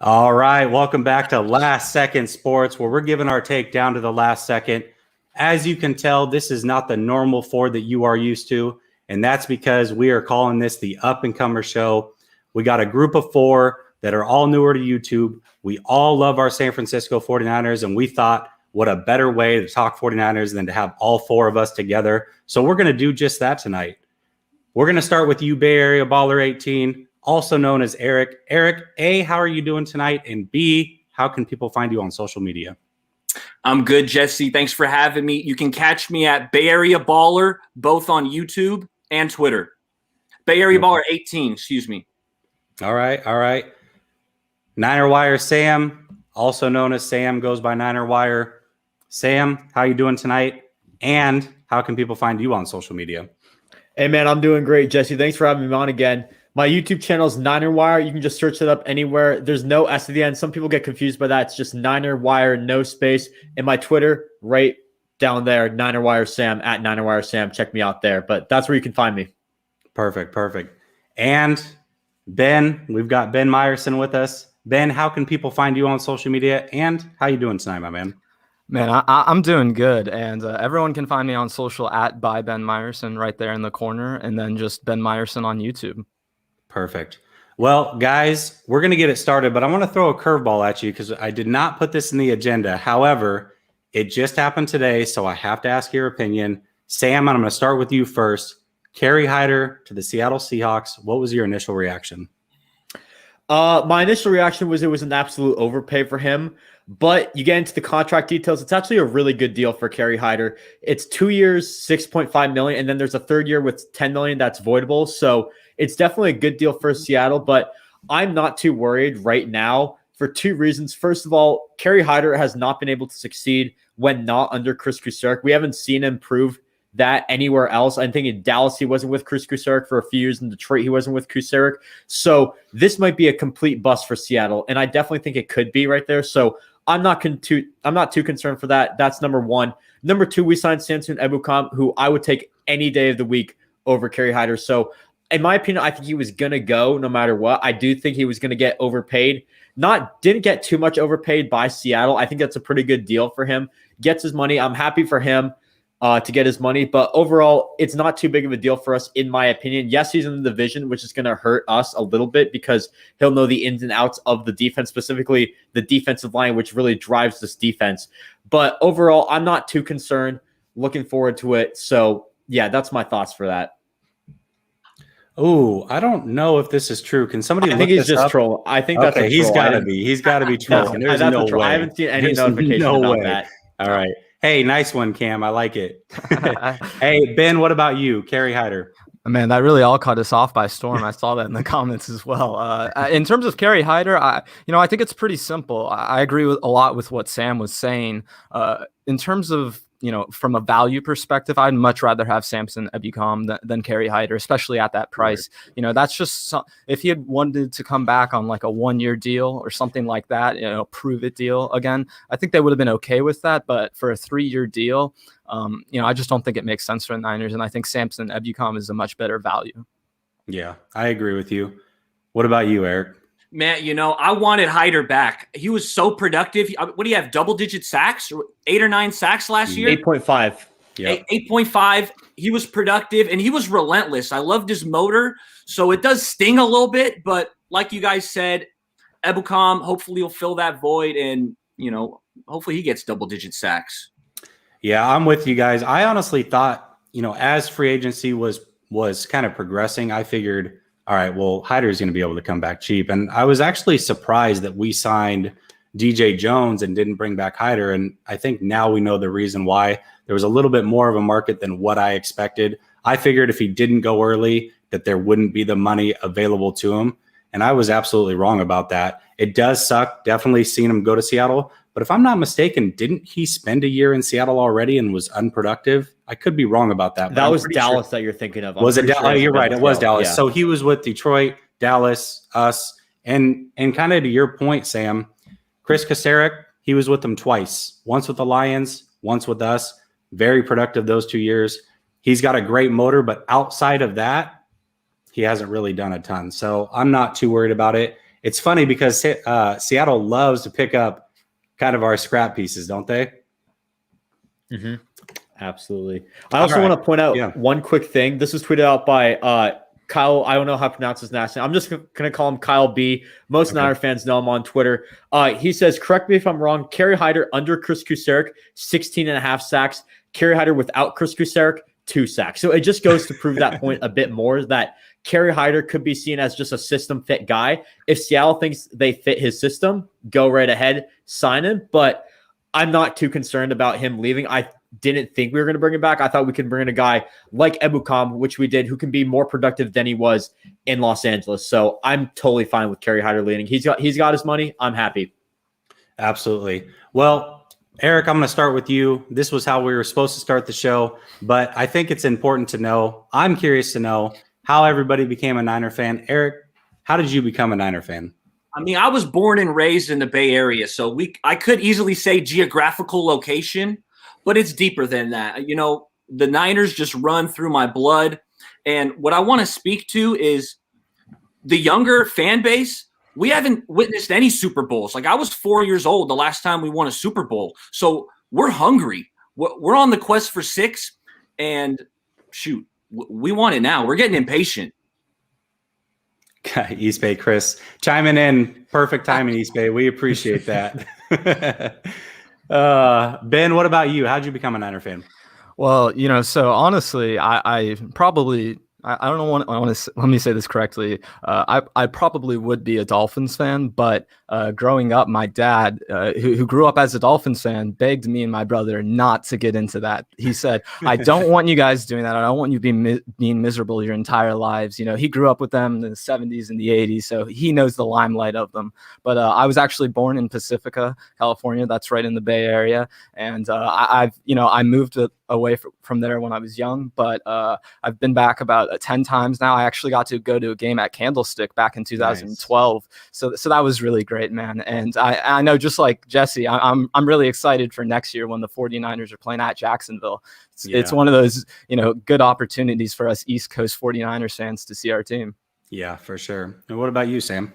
All right, welcome back to Last Second Sports, where we're giving our take down to the last second. As you can tell, this is not the normal Ford that you are used to, and that's because we are calling this the Up-and-Comer Show. We got a group of four that are all newer to YouTube. We all love our San Francisco 49ers, and we thought, what a better way to talk 49ers than to have all four of us together. So we're going to do just that tonight. We're going to start with you, Bay Area Baller 18. Also known as Eric. Eric, A, how are you doing tonight? And B, how can people find you on social media? I'm good, Jesse. Thanks for having me. You can catch me at Bay Area Baller, both on YouTube and Twitter. Bay Area Baller 18, excuse me. All right. Niner Wire Sam, also known as Sam, goes by Niner Wire. Sam, how you doing tonight? And how can people find you on social media? Hey, man, I'm doing great, Jesse. Thanks for having me on again. My YouTube channel is Niner Wire. You can just search it up anywhere. There's no S at the end. Some people get confused by that. It's just Niner Wire, no space. And my Twitter, right down there, Niner Wire Sam, at Niner Wire Sam. Check me out there. But that's where you can find me. Perfect. And Ben, we've got Ben Meyerson with us. Ben, how can people find you on social media? And how you doing tonight, my man? Man, I'm doing good, and everyone can find me on social at by Ben Meyerson right there in the corner, and then just Ben Meyerson on YouTube. Perfect. Well, guys, we're going to get it started, but I want to throw a curveball at you because I did not put this in the agenda. However, it just happened today, so I have to ask your opinion. Sam, I'm going to start with you first. Carrie Hyder to the Seattle Seahawks. What was your initial reaction? My initial reaction was it was an absolute overpay for him. But you get into the contract details. It's actually a really good deal for Carrie Hyder. It's 2 years, $6.5 million, and then there's a third year with $10 million that's voidable. So it's definitely a good deal for Seattle. But I'm not too worried right now for two reasons. First of all, Carrie Hyder has not been able to succeed when not under Chris Kucerek. We haven't seen him prove that anywhere else. I think in Dallas he wasn't with Chris Kucerek for a few years. In Detroit he wasn't with Kucerek. So this might be a complete bust for Seattle, and I definitely think it could be right there. So I'm not too concerned for that. That's number one. Number two, we signed Samson Ebukam, who I would take any day of the week over Carrie Hyder. So in my opinion, I think he was going to go no matter what. I do think he was going to get overpaid. Didn't get too much overpaid by Seattle. I think that's a pretty good deal for him. Gets his money. I'm happy for him to get his money. But overall, it's not too big of a deal for us, in my opinion. Yes, he's in the division, which is going to hurt us a little bit because he'll know the ins and outs of the defense, specifically the defensive line, which really drives this defense. But overall, I'm not too concerned. Looking forward to it. So, yeah, that's my thoughts for that. Oh, I don't know if this is true. Can somebody? I think he's just trolling. I think that's okay. a troll. He's got to be. He's got to be trolling. There's no way. I haven't seen any notification about that. All right. Hey, nice one, Cam. I like it. Hey, Ben, what about you? Carrie Hyder. Man, that really all caught us off by storm. I saw that in the comments as well. In terms of Carrie Hyder, I think it's pretty simple. I agree with a lot with what Sam was saying. In terms of, from a value perspective, I'd much rather have Samson Ebukam than Carrie Hyder, especially at that price. Right. That's just if he had wanted to come back on like a 1-year deal or something like that, prove it deal again, I think they would have been okay with that. But for a 3-year deal, I just don't think it makes sense for the Niners. And I think Samson Ebukam is a much better value. Yeah, I agree with you. What about you, Eric? Man, I wanted Hyder back. He was so productive. What do you have, double-digit sacks? 8 or 9 sacks last year? 8.5. Yeah. 8.5. He was productive, and he was relentless. I loved his motor. So it does sting a little bit, but like you guys said, Ebukam, hopefully he'll fill that void, and, hopefully he gets double-digit sacks. Yeah, I'm with you guys. I honestly thought, as free agency was kind of progressing, I figured, all right, well, Hyder's going to be able to come back cheap. And I was actually surprised that we signed DJ Jones and didn't bring back Hyder. And I think now we know the reason why. There was a little bit more of a market than what I expected. I figured if he didn't go early, that there wouldn't be the money available to him. And I was absolutely wrong about that. It does suck. Definitely seen him go to Seattle. But if I'm not mistaken, didn't he spend a year in Seattle already and was unproductive? I could be wrong about that. That was Dallas that you're thinking of. Was it Dallas? Sure you're right. It was Dallas. Yeah. So he was with Detroit, Dallas, us, and kind of to your point, Sam, Chris Kucerek, he was with them twice. Once with the Lions, once with us. Very productive those 2 years. He's got a great motor, but outside of that, he hasn't really done a ton. So I'm not too worried about it. it's funny because Seattle loves to pick up kind of our scrap pieces, don't they? Mm-hmm. Absolutely. I also want to point out one quick thing. This was tweeted out by Kyle. I don't know how to pronounce his last name. I'm just going to call him Kyle B. Most Niner fans know him on Twitter. He says, correct me if I'm wrong, Kerry Hyder under Chris Kusarik, 16.5 sacks. Kerry Hyder without Chris Kusarik, 2 sacks. So it just goes to prove that point a bit more, that Kerry Hyder could be seen as just a system fit guy. If Seattle thinks they fit his system, go right ahead, sign him. But I'm not too concerned about him leaving. I didn't think we were going to bring him back. I thought we could bring in a guy like Ebukam, which we did, who can be more productive than he was in Los Angeles. So I'm totally fine with Kerry Hyder leading. He's got his money. I'm happy. Absolutely. Well, Eric, I'm going to start with you. This was how we were supposed to start the show, but I think it's important to know. I'm curious to know how everybody became a Niner fan. Eric, how did you become a Niner fan? I mean, I was born and raised in the Bay Area, so I could easily say geographical location, but it's deeper than that. You know, the Niners just run through my blood. And what I want to speak to is the younger fan base. We haven't witnessed any Super Bowls. Like, I was 4 years old the last time we won a Super Bowl. So we're hungry. We're on the quest for 6. And shoot, we want it now. We're getting impatient. East Bay Chris chiming in. Perfect timing, East Bay. We appreciate that. Ben, what about you? How'd you become a Niner fan? Well, you know, so honestly, I probably I don't know. I want to let me say this correctly. I probably would be a Dolphins fan, but growing up, my dad, who grew up as a Dolphins fan, begged me and my brother not to get into that. He said, "I don't want you guys doing that. I don't want you being miserable your entire lives." You know, he grew up with them in the 70s and the 80s, so he knows the limelight of them. But I was actually born in Pacifica, California. That's right in the Bay Area, and I moved away from there when I was young, but I've been back about 10 times now. I actually got to go to a game at Candlestick back in 2012. Nice. So that was really great, man. And I know, just like Jesse, I'm really excited for next year when the 49ers are playing at Jacksonville. It's one of those, good opportunities for us East Coast 49ers fans to see our team. Yeah, for sure. And what about you, Sam?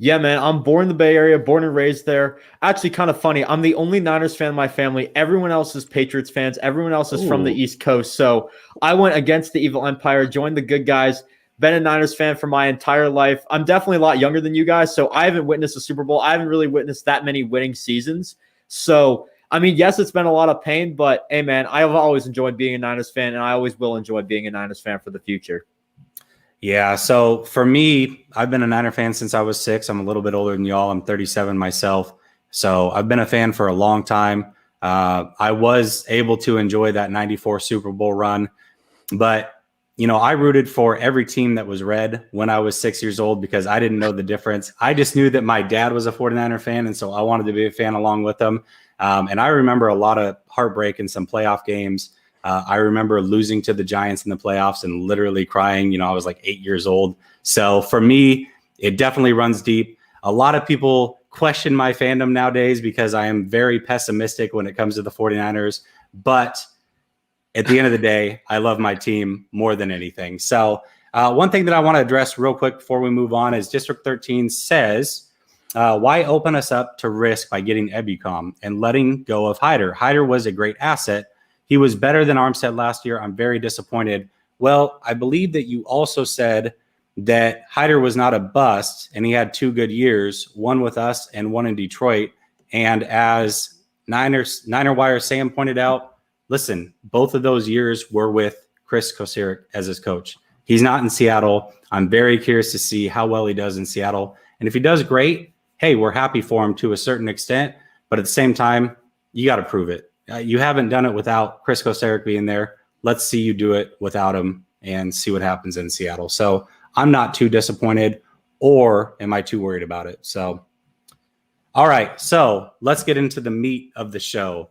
Yeah, man, I'm born in the Bay Area, born and raised there. Actually, kind of funny. I'm the only Niners fan in my family. Everyone else is Patriots fans. Everyone else is from the East Coast. So I went against the evil empire, joined the good guys, been a Niners fan for my entire life. I'm definitely a lot younger than you guys, so I haven't witnessed a Super Bowl. I haven't really witnessed that many winning seasons. So, I mean, yes, it's been a lot of pain, but hey, man, I've always enjoyed being a Niners fan, and I always will enjoy being a Niners fan for the future. Yeah, so for me, I've been a Niner fan since I was 6. I'm a little bit older than y'all. I'm 37 myself. So I've been a fan for a long time. I was able to enjoy that 94 Super Bowl run. But, I rooted for every team that was red when I was 6 years old because I didn't know the difference. I just knew that my dad was a 49er fan, and so I wanted to be a fan along with him. And I remember a lot of heartbreak in some playoff games. I remember losing to the Giants in the playoffs and literally crying. I was like 8 years old. So for me, it definitely runs deep. A lot of people question my fandom nowadays because I am very pessimistic when it comes to the 49ers. But at the end of the day, I love my team more than anything. So one thing that I want to address real quick before we move on is District 13 says, why open us up to risk by getting Ebukam and letting go of Hyder? Hyder was a great asset. He was better than Armstead last year. I'm very disappointed. Well, I believe that you also said that Hyder was not a bust, and he had 2 good years, one with us and one in Detroit. And as Niner Wire Sam pointed out, listen, both of those years were with Chris Kusarik as his coach. He's not in Seattle. I'm very curious to see how well he does in Seattle. And if he does great, hey, we're happy for him to a certain extent. But at the same time, you got to prove it. You haven't done it without Chris Kusarik being there. Let's see you do it without him and see what happens in Seattle. So I'm not too disappointed, or am I too worried about it? So, all right. So let's get into the meat of the show.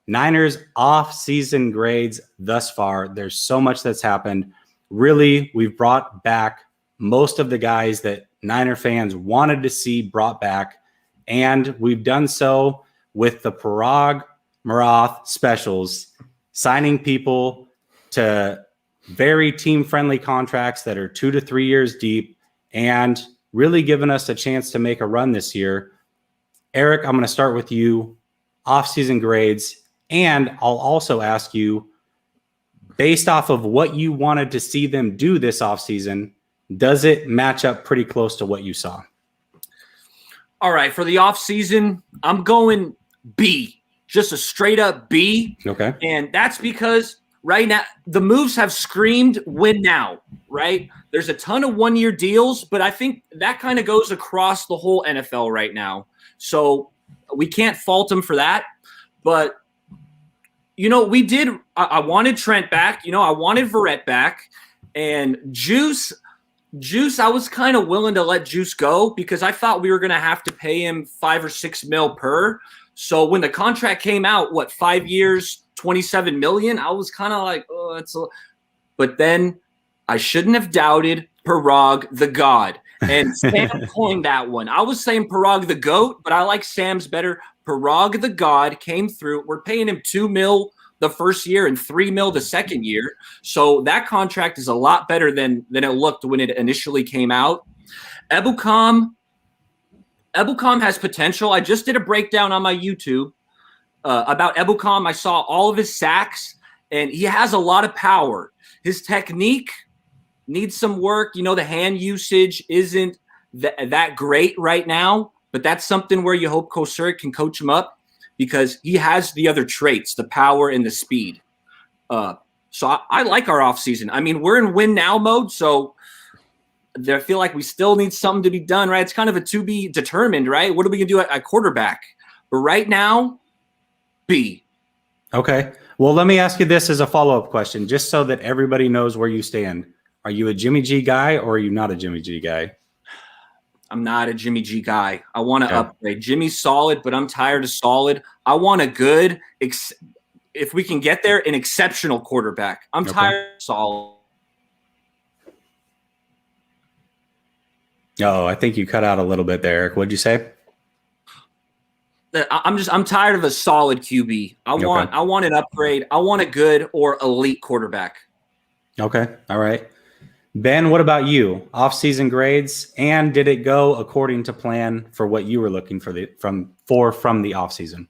Niners off-season grades thus far. There's so much that's happened. Really, we've brought back most of the guys that Niner fans wanted to see brought back, and we've done so with the Parag Marath specials, signing people to very team-friendly contracts that are 2 to 3 years deep, and really given us a chance to make a run this year. Eric, I'm going to start with you, offseason grades, and I'll also ask you, based off of what you wanted to see them do this offseason, does it match up pretty close to what you saw? All right, for the offseason, I'm going B, just a straight up B. Okay. And that's because right now the moves have screamed win now, right? There's a ton of one-year deals, but I think that kind of goes across the whole NFL right now. So we can't fault them for that. But, I wanted Trent back. I wanted Verrette back. And Juice, I was kind of willing to let Juice go because I thought we were going to have to pay him $5 or $6 million per. So when the contract came out, 5 years, $27 million, I was kind of like, oh, that's a. But then I shouldn't have doubted Parag the God. And Sam coined that one. I was saying Parag the GOAT, but I like Sam's better. Parag the God came through. We're paying him $2 million the first year and $3 million the second year. So that contract is a lot better than it looked when it initially came out. Ebukam has potential. I just did a breakdown on my YouTube about Ebukam. I saw all of his sacks, and he has a lot of power. His technique needs some work. The hand usage isn't that great right now, but that's something where you hope Kosuric can coach him up because he has the other traits, the power and the speed. So I like our offseason. I mean, we're in win now mode, so I feel like we still need something to be done, right? It's kind of a to be determined, right? What are we going to do at quarterback? But right now, B. Okay. Well, let me ask you this as a follow-up question, just so that everybody knows where you stand. Are you a Jimmy G guy or are you not a Jimmy G guy? I'm not a Jimmy G guy. I want to upgrade. Jimmy's solid, but I'm tired of solid. I want a good, if we can get there, an exceptional quarterback. I'm tired of solid. Oh, I think you cut out a little bit there, Eric. What'd you say? I'm tired of a solid QB. I want an upgrade. I want a good or elite quarterback. Okay. All right. Ben, what about you? Off-season grades, and did it go according to plan for what you were looking for from the off-season?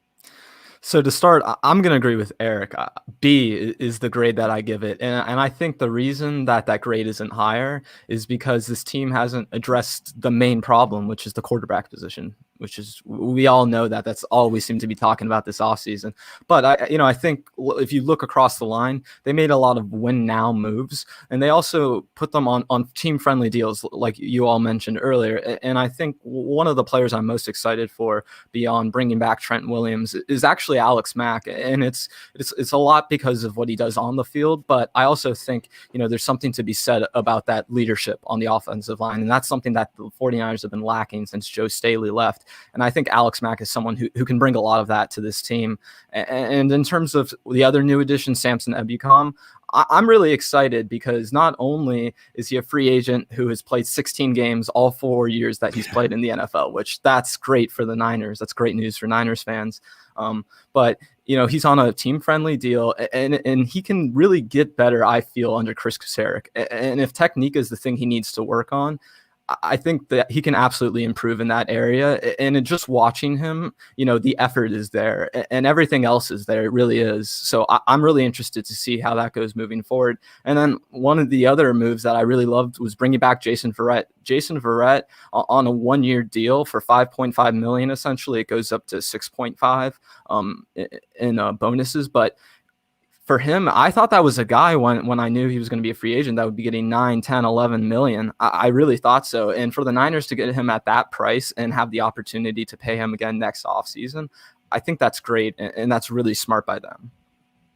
So to start, I'm going to agree with Eric. B is the grade that I give it. And I think the reason that grade isn't higher is because this team hasn't addressed the main problem, which is the quarterback position, which is, we all know that's all we seem to be talking about this offseason. But I think if you look across the line, they made a lot of win now moves, and they also put them on team friendly deals, like you all mentioned earlier. And I think one of the players I'm most excited for beyond bringing back Trent Williams is actually Alex Mack. And it's a lot because of what he does on the field. But I also think, there's something to be said about that leadership on the offensive line. And that's something that the 49ers have been lacking since Joe Staley left. And I think Alex Mack is someone who can bring a lot of that to this team. And in terms of the other new addition, Samson Ebukam, I'm really excited because not only is he a free agent who has played 16 games all 4 years that he's played in the NFL, which that's great for the Niners. That's great news for Niners fans. But he's on a team-friendly deal, and he can really get better, I feel, under Chris Kosuric. And if technique is the thing he needs to work on, I think that he can absolutely improve in that area. And just watching him, the effort is there and everything else is there. It really is. So I'm really interested to see how that goes moving forward. And then one of the other moves that I really loved was bringing back Jason Verrette. Jason Verrette on a 1-year deal for $5.5 million. Essentially, it goes up to 6.5 in bonuses. But for him, I thought that was a guy when I knew he was going to be a free agent that would be getting 9, 10, 11 million. I really thought so. And for the Niners to get him at that price and have the opportunity to pay him again next offseason, I think that's great. And that's really smart by them.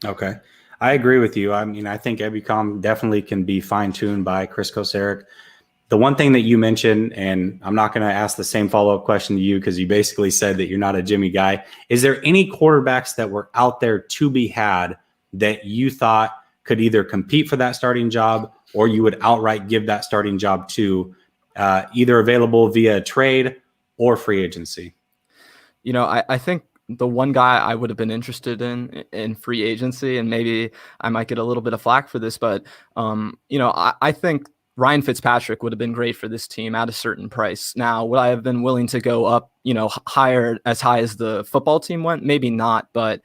Okay. I agree with you. I mean, I think Ebukam definitely can be fine-tuned by Chris Kosuric. The one thing that you mentioned, and I'm not going to ask the same follow-up question to you because you basically said that you're not a Jimmy guy. Is there any quarterbacks that were out there to be had that you thought could either compete for that starting job or you would outright give that starting job to, either available via trade or free agency? I think the one guy I would have been interested in free agency, and maybe I might get a little bit of flack for this, but I think Ryan Fitzpatrick would have been great for this team at a certain price. Now, would I have been willing to go up, higher, as high as the football team went? Maybe not, but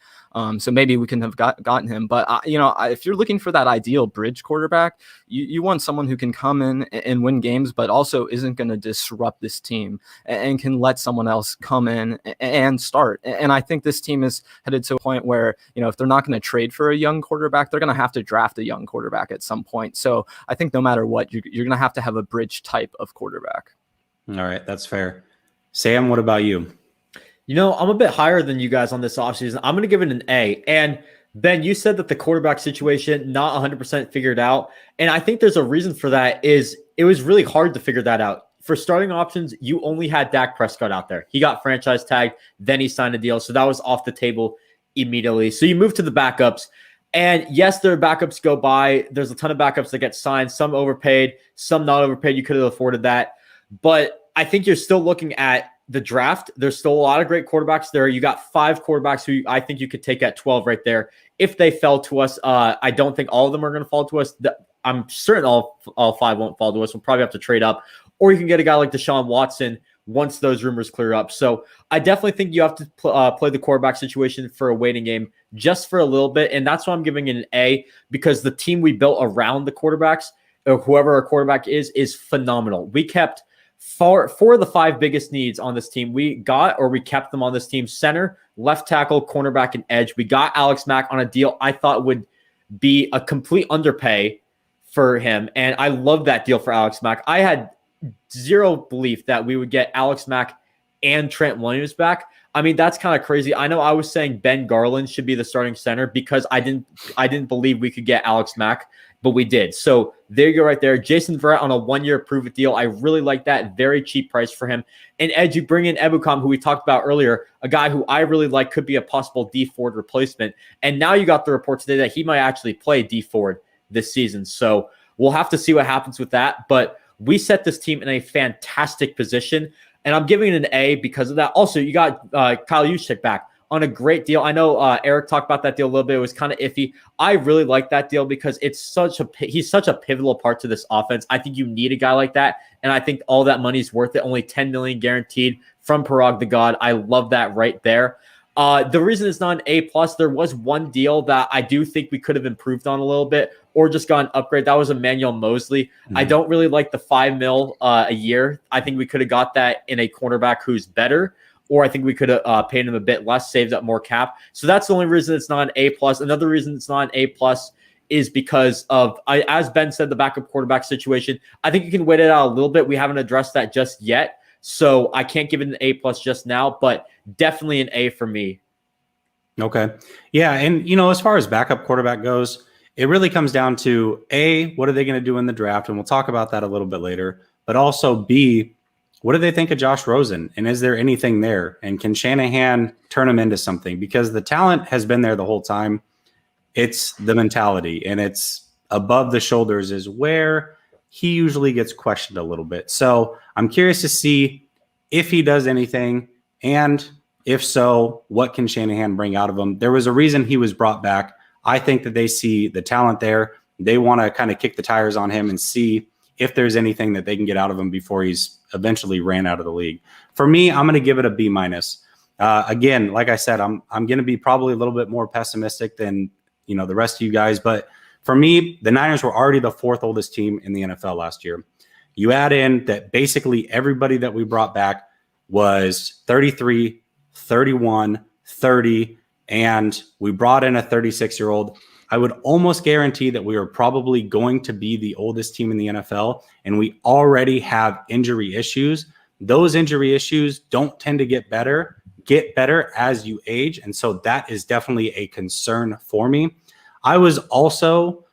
so maybe we couldn't have gotten him. But if you're looking for that ideal bridge quarterback, you want someone who can come in and win games, but also isn't going to disrupt this team and can let someone else come in and start. And I think this team is headed to a point where, if they're not going to trade for a young quarterback, they're going to have to draft a young quarterback at some point. So I think no matter what, you're going to have a bridge type of quarterback. All right, that's fair. Sam, what about you? I'm a bit higher than you guys on this offseason. I'm going to give it an A. And Ben, you said that the quarterback situation, not 100% figured out. And I think there's a reason for that. Is it was really hard to figure that out. For starting options, you only had Dak Prescott out there. He got franchise tagged, then he signed a deal. So that was off the table immediately. So you move to the backups. And yes, their backups go by. There's a ton of backups that get signed. Some overpaid, some not overpaid. You could have afforded that. But I think you're still looking at the draft. There's still a lot of great quarterbacks there. You got 5 quarterbacks who I think you could take at 12 right there. If they fell to us, I don't think all of them are going to fall to us. I'm certain all 5 won't fall to us. We'll probably have to trade up. Or you can get a guy like Deshaun Watson once those rumors clear up. So I definitely think you have to play the quarterback situation for a waiting game just for a little bit. And that's why I'm giving it an A, because the team we built around the quarterbacks, or whoever our quarterback is phenomenal. We kept four of the 5 biggest needs on this team. We kept them on this team: center, left tackle, cornerback, and edge. We got Alex Mack on a deal I thought would be a complete underpay for him. And I love that deal for Alex Mack. I had zero belief that we would get Alex Mack and Trent Williams back. I mean, that's kind of crazy. I know I was saying Ben Garland should be the starting center because I didn't believe we could get Alex Mack, but we did. So there you go right there. Jason Verrette on a 1-year prove-it deal. I really like that. Very cheap price for him. And Ed, you bring in Ebukam, who we talked about earlier, a guy who I really like, could be a possible D Ford replacement. And now you got the report today that he might actually play D Ford this season. So we'll have to see what happens with that. But we set this team in a fantastic position, and I'm giving it an A because of that. Also, you got Kyle Yusik back on a great deal. I know Eric talked about that deal a little bit. It was kind of iffy. I really like that deal because he's such a pivotal part to this offense. I think you need a guy like that, and I think all that money's worth it. Only $10 million guaranteed from Parag the God. I love that right there. The reason it's not an A+, there was one deal that I do think we could have improved on a little bit or just got an upgrade. That was Emmanuel Mosley. Mm-hmm. I don't really like the $5 million a year. I think we could have got that in a cornerback who's better, or I think we could have paid him a bit less, saved up more cap. So that's the only reason it's not an A+. Another reason it's not an A+ is because of, as Ben said, the backup quarterback situation. I think you can wait it out a little bit. We haven't addressed that just yet. So I can't give it an A+ just now, but definitely an A for me. Okay. Yeah. And, as far as backup quarterback goes, it really comes down to A, what are they going to do in the draft? And we'll talk about that a little bit later. But also B, what do they think of Josh Rosen? And is there anything there? And can Shanahan turn him into something? Because the talent has been there the whole time. It's the mentality, and it's above the shoulders is where he usually gets questioned a little bit. So I'm curious to see if he does anything, and if so, what can Shanahan bring out of him? There was a reason he was brought back. I think that they see the talent there. They want to kind of kick the tires on him and see if there's anything that they can get out of him before he's eventually ran out of the league. For me, I'm going to give it a B-. Again, like I said, I'm going to be probably a little bit more pessimistic than the rest of you guys. But for me, the Niners were already the 4th oldest team in the NFL last year. You add in that basically everybody that we brought back was 33, 31, 30, and we brought in a 36-year-old. I would almost guarantee that we are probably going to be the oldest team in the NFL, and we already have injury issues. Those injury issues don't tend to get better as you age, and so that is definitely a concern for me. I was also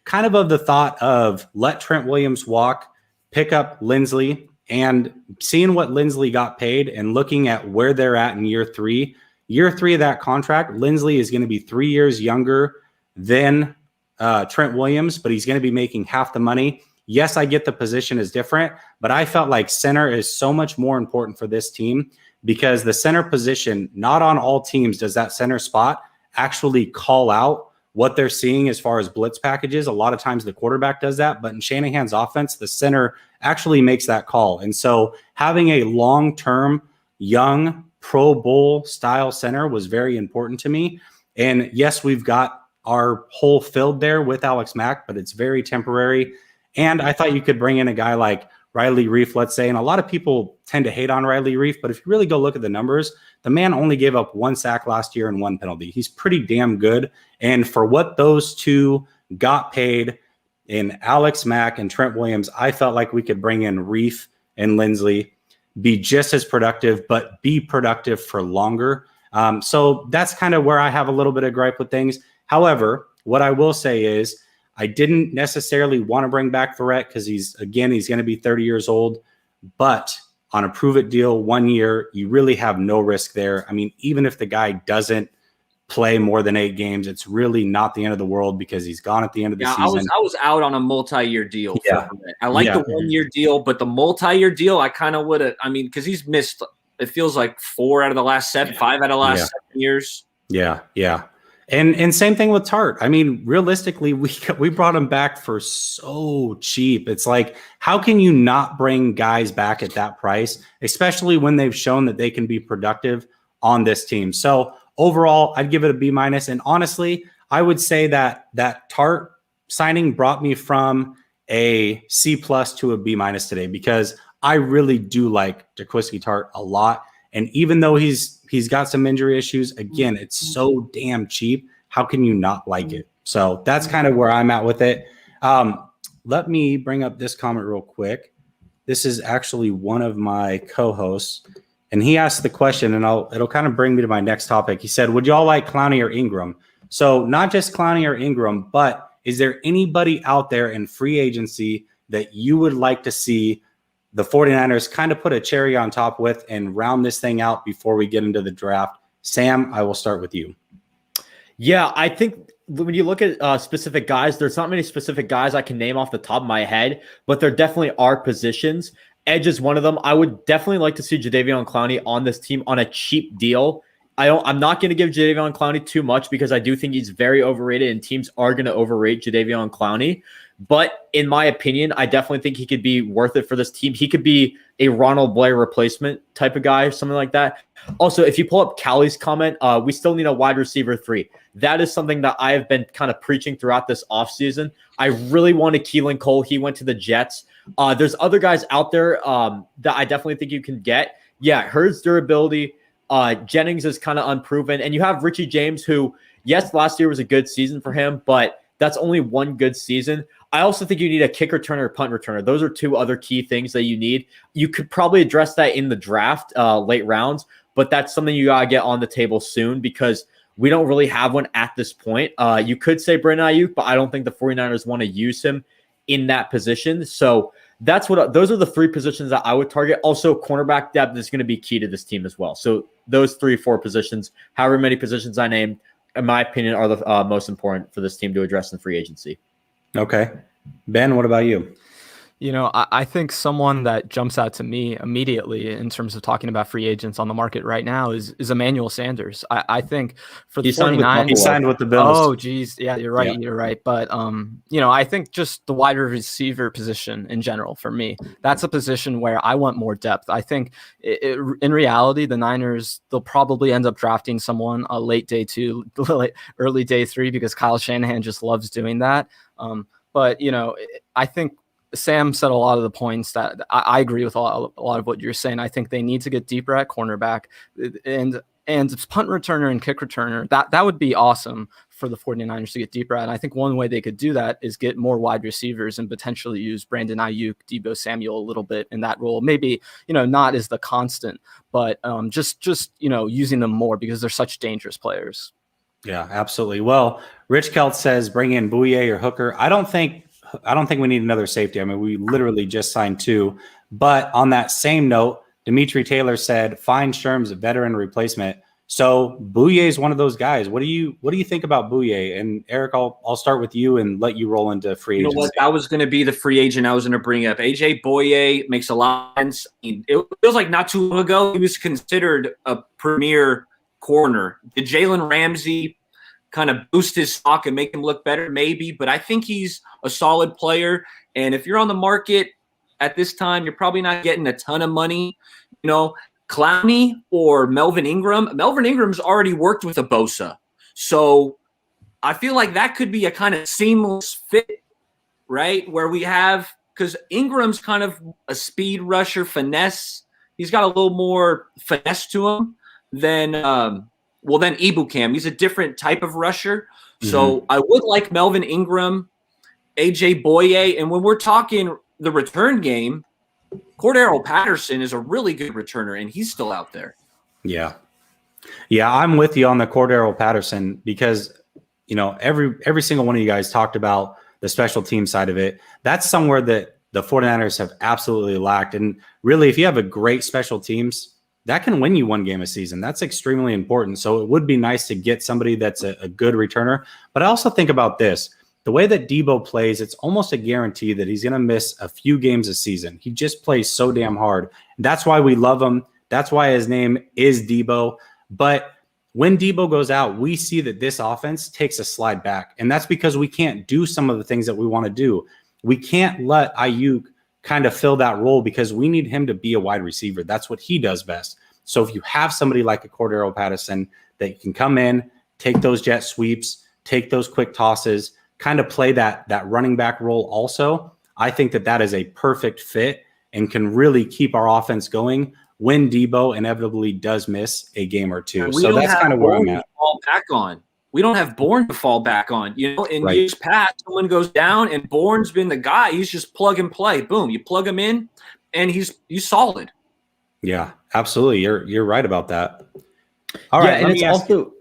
kind of the thought of let Trent Williams walk, pick up Lindsley, and seeing what Lindsley got paid and looking at where they're at in year 3 of that contract, Lindsley is going to be 3 years younger than Trent Williams, but he's going to be making half the money. Yes, I get the position is different, but I felt like center is so much more important for this team because the center position, not on all teams does that center spot actually call out what they're seeing as far as blitz packages. A lot of times the quarterback does that, but in Shanahan's offense, the center actually makes that call. And so having a long-term, young, Pro Bowl style center was very important to me. And yes, we've got our hole filled there with Alex Mack, but it's very temporary. And I thought you could bring in a guy like Riley Reif, let's say, and a lot of people tend to hate on Riley Reif, but if you really go look at the numbers, the man only gave up 1 sack last year and 1 penalty. He's pretty damn good. And for what those two got paid in Alex Mack and Trent Williams, I felt like we could bring in Reif and Lindsley, be just as productive, but be productive for longer. So that's kind of where I have a little bit of gripe with things. However, what I will say is I didn't necessarily want to bring back Verrette because he's going to be 30 years old, but on a prove it deal, 1 year, you really have no risk there. I mean, even if the guy doesn't play more than 8 games, it's really not the end of the world because he's gone at the end of the season. I was out on a multi-year deal. Yeah. For Verrette. I like the 1 year deal, but the multi-year deal, I kind of would have, I mean, because he's missed, it feels like 4 out of the last 7, 5 out of the last 7 years. Yeah. And same thing with Tart. I mean, realistically, we brought him back for so cheap. It's like, how can you not bring guys back at that price, especially when they've shown that they can be productive on this team? So overall, I'd give it a B-. And honestly, I would say that Tart signing brought me from a C+ to a B- today because I really do like Jaquiski Tart a lot. And even though he's got some injury issues, again, it's so damn cheap. How can you not like it? So that's kind of where I'm at with it. Let me bring up this comment real quick. This is actually one of my co-hosts, and he asked the question, and it'll kind of bring me to my next topic. He said, would y'all like Clowney or Ingram? So not just Clowney or Ingram, but is there anybody out there in free agency that you would like to see the 49ers kind of put a cherry on top with and round this thing out before we get into the draft? Sam, I will start with you. Yeah, I think when you look at specific guys, there's not many specific guys I can name off the top of my head, but there definitely are positions. Edge is one of them. I would definitely like to see Jadeveon Clowney on this team on a cheap deal. I'm not going to give Jadeveon Clowney too much because I do think he's very overrated and teams are going to overrate Jadeveon Clowney. But in my opinion, I definitely think he could be worth it for this team. He could be a Ronald Blair replacement type of guy or something like that. Also, if you pull up Callie's comment, we still need a wide receiver 3. That is something that I have been kind of preaching throughout this offseason. I really wanted Keelan Cole. He went to the Jets. There's other guys out there that I definitely think you can get. Yeah, Hurd's durability. Jennings is kind of unproven. And you have Richie James, who, yes, last year was a good season for him, but that's only one good season. I also think you need a kick returner, punt returner. Those are 2 other key things that you need. You could probably address that in the draft, late rounds, but that's something you got to get on the table soon because we don't really have one at this point. You could say Brandon Ayuk, but I don't think the 49ers want to use him in that position. So those are the 3 positions that I would target. Also, cornerback depth is going to be key to this team as well. So those 3-4 positions, however many positions I named, in my opinion, are the most important for this team to address in free agency. Okay. Ben, what about you? You know, I think someone that jumps out to me immediately in terms of talking about free agents on the market right now is Emmanuel Sanders. I think for the 49ers, he signed with the Bills. Oh, geez. Yeah, you're right. Yeah. You're right. But, you know, I think just the wide receiver position in general for me, that's a position where I want more depth. I think in reality, the Niners, they'll probably end up drafting someone late day 2, early day 3, because Kyle Shanahan just loves doing that. But, you know, I think Sam said a lot of the points that I agree with a lot of what you're saying. I think they need to get deeper at cornerback and punt returner and kick returner. That would be awesome for the 49ers to get deeper at. And I think one way they could do that is get more wide receivers and potentially use Brandon Ayuk, Deebo Samuel a little bit in that role. Maybe, you know, not as the constant, but just, you know, using them more because they're such dangerous players. Yeah, absolutely. Well, Rich Kelt says bring in Bouye or Hooker. I don't think we need another safety. I mean, we literally just signed 2. But on that same note, Dimitri Taylor said find Sherm's a veteran replacement. So Bouye is one of those guys. What do you think about Bouye? And Eric, I'll start with you and let you roll into free agency. You know what? That was going to be the free agent I was going to bring up. AJ Bouye makes a lot of sense. It feels like not too long ago he was considered a premier corner. Did Jalen Ramsey kind of boost his stock and make him look better? Maybe, but I think he's a solid player. And if you're on the market at this time, you're probably not getting a ton of money. You know, Clowney or Melvin Ingram. Melvin Ingram's already worked with a Bosa. So I feel like that could be a kind of seamless fit, right? Where we have, because Ingram's kind of a speed rusher, finesse. He's got a little more finesse to him than Ibukam. He's a different type of rusher. So I would like Melvin Ingram, AJ Boye. And when we're talking the return game, Cordero Patterson is a really good returner, and he's still out there. Yeah. Yeah, I'm with you on the Cordero Patterson because, you know, every single one of you guys talked about the special team side of it. That's somewhere that the 49ers have absolutely lacked. And really, if you have a great special teams, that can win you one game a season. That's extremely important. So it would be nice to get somebody that's a good returner. But I also think about this. The way that Debo plays, it's almost a guarantee that he's going to miss a few games a season. He just plays so damn hard. That's why we love him. That's why his name is Debo. But when Debo goes out, we see that this offense takes a slide back. And that's because we can't do some of the things that we want to do. We can't let Ayuk kind of fill that role because we need him to be a wide receiver. That's what he does best. So if you have somebody like a Cordero Patterson that can come in, take those jet sweeps, take those quick tosses, kind of play that running back role also, I think that is a perfect fit and can really keep our offense going when Debo inevitably does miss a game or two. So that's kind of where I'm at. Fall back on. We don't have Bourne to fall back on. You know, in years past, someone goes down and Bourne's been the guy. He's just plug and play. Boom, you plug him in, and he's solid. Yeah, absolutely. You're right about that. All right, and it's also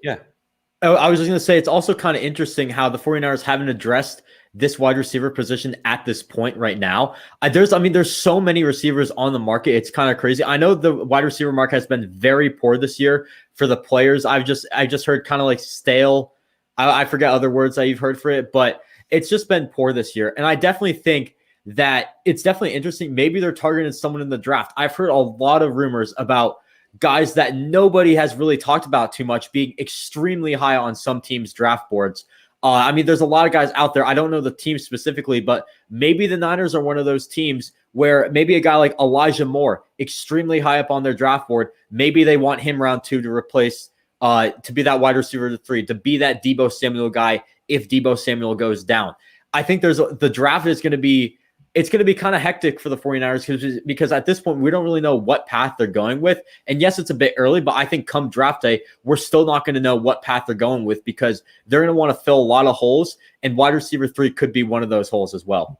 I was just going to say it's also kind of interesting how the 49ers haven't addressed this wide receiver position at this point right now. There's so many receivers on the market. It's kind of crazy. I know the wide receiver market has been very poor this year for the players. I just heard kind of like stale. I forget other words that you've heard for it, but it's just been poor this year. And I definitely think that it's definitely interesting. Maybe they're targeting someone in the draft. I've heard a lot of rumors about guys that nobody has really talked about too much being extremely high on some teams' draft boards. There's a lot of guys out there. I don't know the team specifically, but maybe the Niners are one of those teams where maybe a guy like Elijah Moore, extremely high up on their draft board, maybe they want him round 2 to replace, to be that wide receiver 3, to be that Deebo Samuel guy if Deebo Samuel goes down. I think the draft is going to be, it's going to be kind of hectic for the 49ers because at this point, we don't really know what path they're going with. And yes, it's a bit early, but I think come draft day, we're still not going to know what path they're going with because they're going to want to fill a lot of holes, and wide receiver 3 could be one of those holes as well.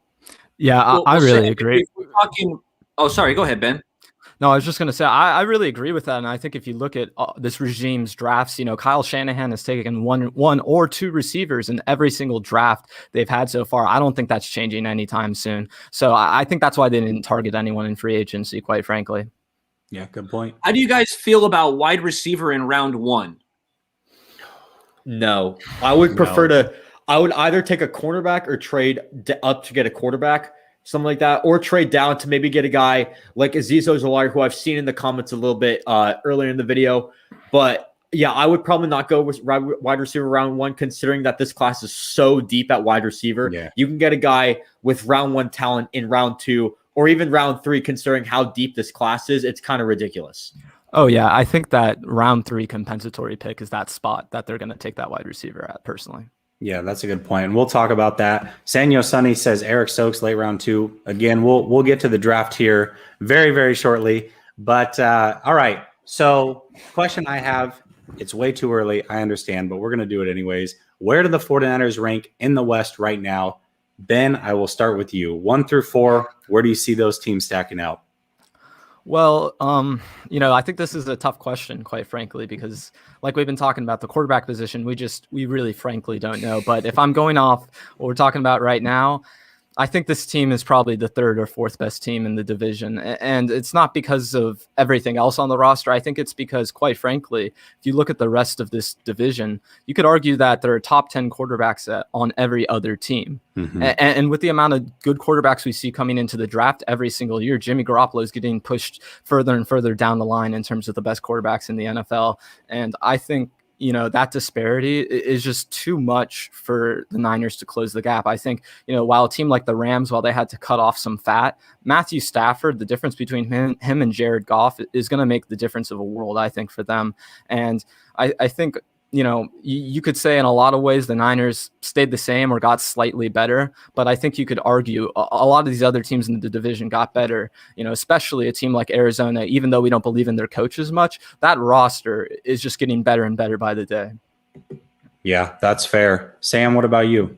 Yeah, I really agree. Oh, sorry. Go ahead, Ben. No, I was just going to say, I really agree with that. And I think if you look at this regime's drafts, you know, Kyle Shanahan has taken one or two receivers in every single draft they've had so far. I don't think that's changing anytime soon. So I think that's why they didn't target anyone in free agency, quite frankly. Yeah, good point. How do you guys feel about wide receiver in round 1? No, I would prefer I would either take a cornerback or trade up to get a quarterback. Something like that, or trade down to maybe get a guy like Azeez Ojulari, who I've seen in the comments a little bit earlier in the video. But yeah, I would probably not go with wide receiver round 1, considering that this class is so deep at wide receiver. Yeah. You can get a guy with round 1 talent in round 2 or even round 3, considering how deep this class is. It's kind of ridiculous. Oh, yeah. I think that round 3 compensatory pick is that spot that they're going to take that wide receiver at, personally. Yeah, that's a good point. And we'll talk about that. Sanyo Sunny says Eric Stokes late round 2. Again, we'll get to the draft here very, very shortly. But all right. So question I have, it's way too early, I understand, but we're going to do it anyways. Where do the 49ers rank in the West right now? Ben, I will start with you. 1 through 4, where do you see those teams stacking out? Well, I think this is a tough question, quite frankly, because like we've been talking about the quarterback position, we really frankly don't know. But if I'm going off what we're talking about right now, I think this team is probably the 3rd or 4th best team in the division. And it's not because of everything else on the roster. I think it's because, quite frankly, if you look at the rest of this division, you could argue that there are top 10 quarterbacks on every other team. Mm-hmm. And with the amount of good quarterbacks we see coming into the draft every single year, Jimmy Garoppolo is getting pushed further and further down the line in terms of the best quarterbacks in the NFL. And I think that disparity is just too much for the Niners to close the gap. I think, while a team like the Rams, while they had to cut off some fat, Matthew Stafford, the difference between him and Jared Goff is going to make the difference of a world, I think, for them. And I think, you could say in a lot of ways the Niners stayed the same or got slightly better, but I think you could argue a lot of these other teams in the division got better, especially a team like Arizona. Even though we don't believe in their coaches much, that roster is just getting better and better by the day. Yeah, that's fair. Sam, what about you?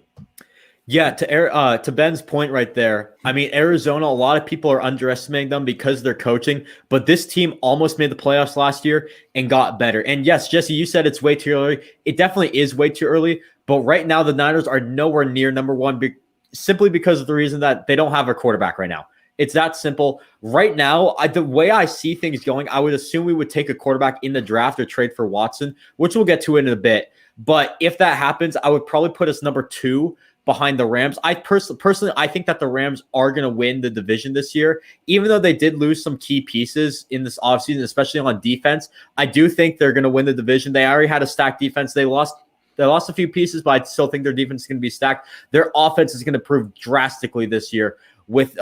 Yeah, to Ben's point right there, I mean, Arizona, a lot of people are underestimating them because they're coaching, but this team almost made the playoffs last year and got better. And yes, Jesse, you said it's way too early. It definitely is way too early, but right now the Niners are nowhere near number one simply because of the reason that they don't have a quarterback right now. It's that simple. Right now, the way I see things going, I would assume we would take a quarterback in the draft or trade for Watson, which we'll get to in a bit. But if that happens, I would probably put us number 2 behind the Rams. I personally, I think that the Rams are going to win the division this year, even though they did lose some key pieces in this offseason, especially on defense. I do think they're going to win the division. They already had a stacked defense. They lost a few pieces, but I still think their defense is going to be stacked. Their offense is going to improve drastically this year with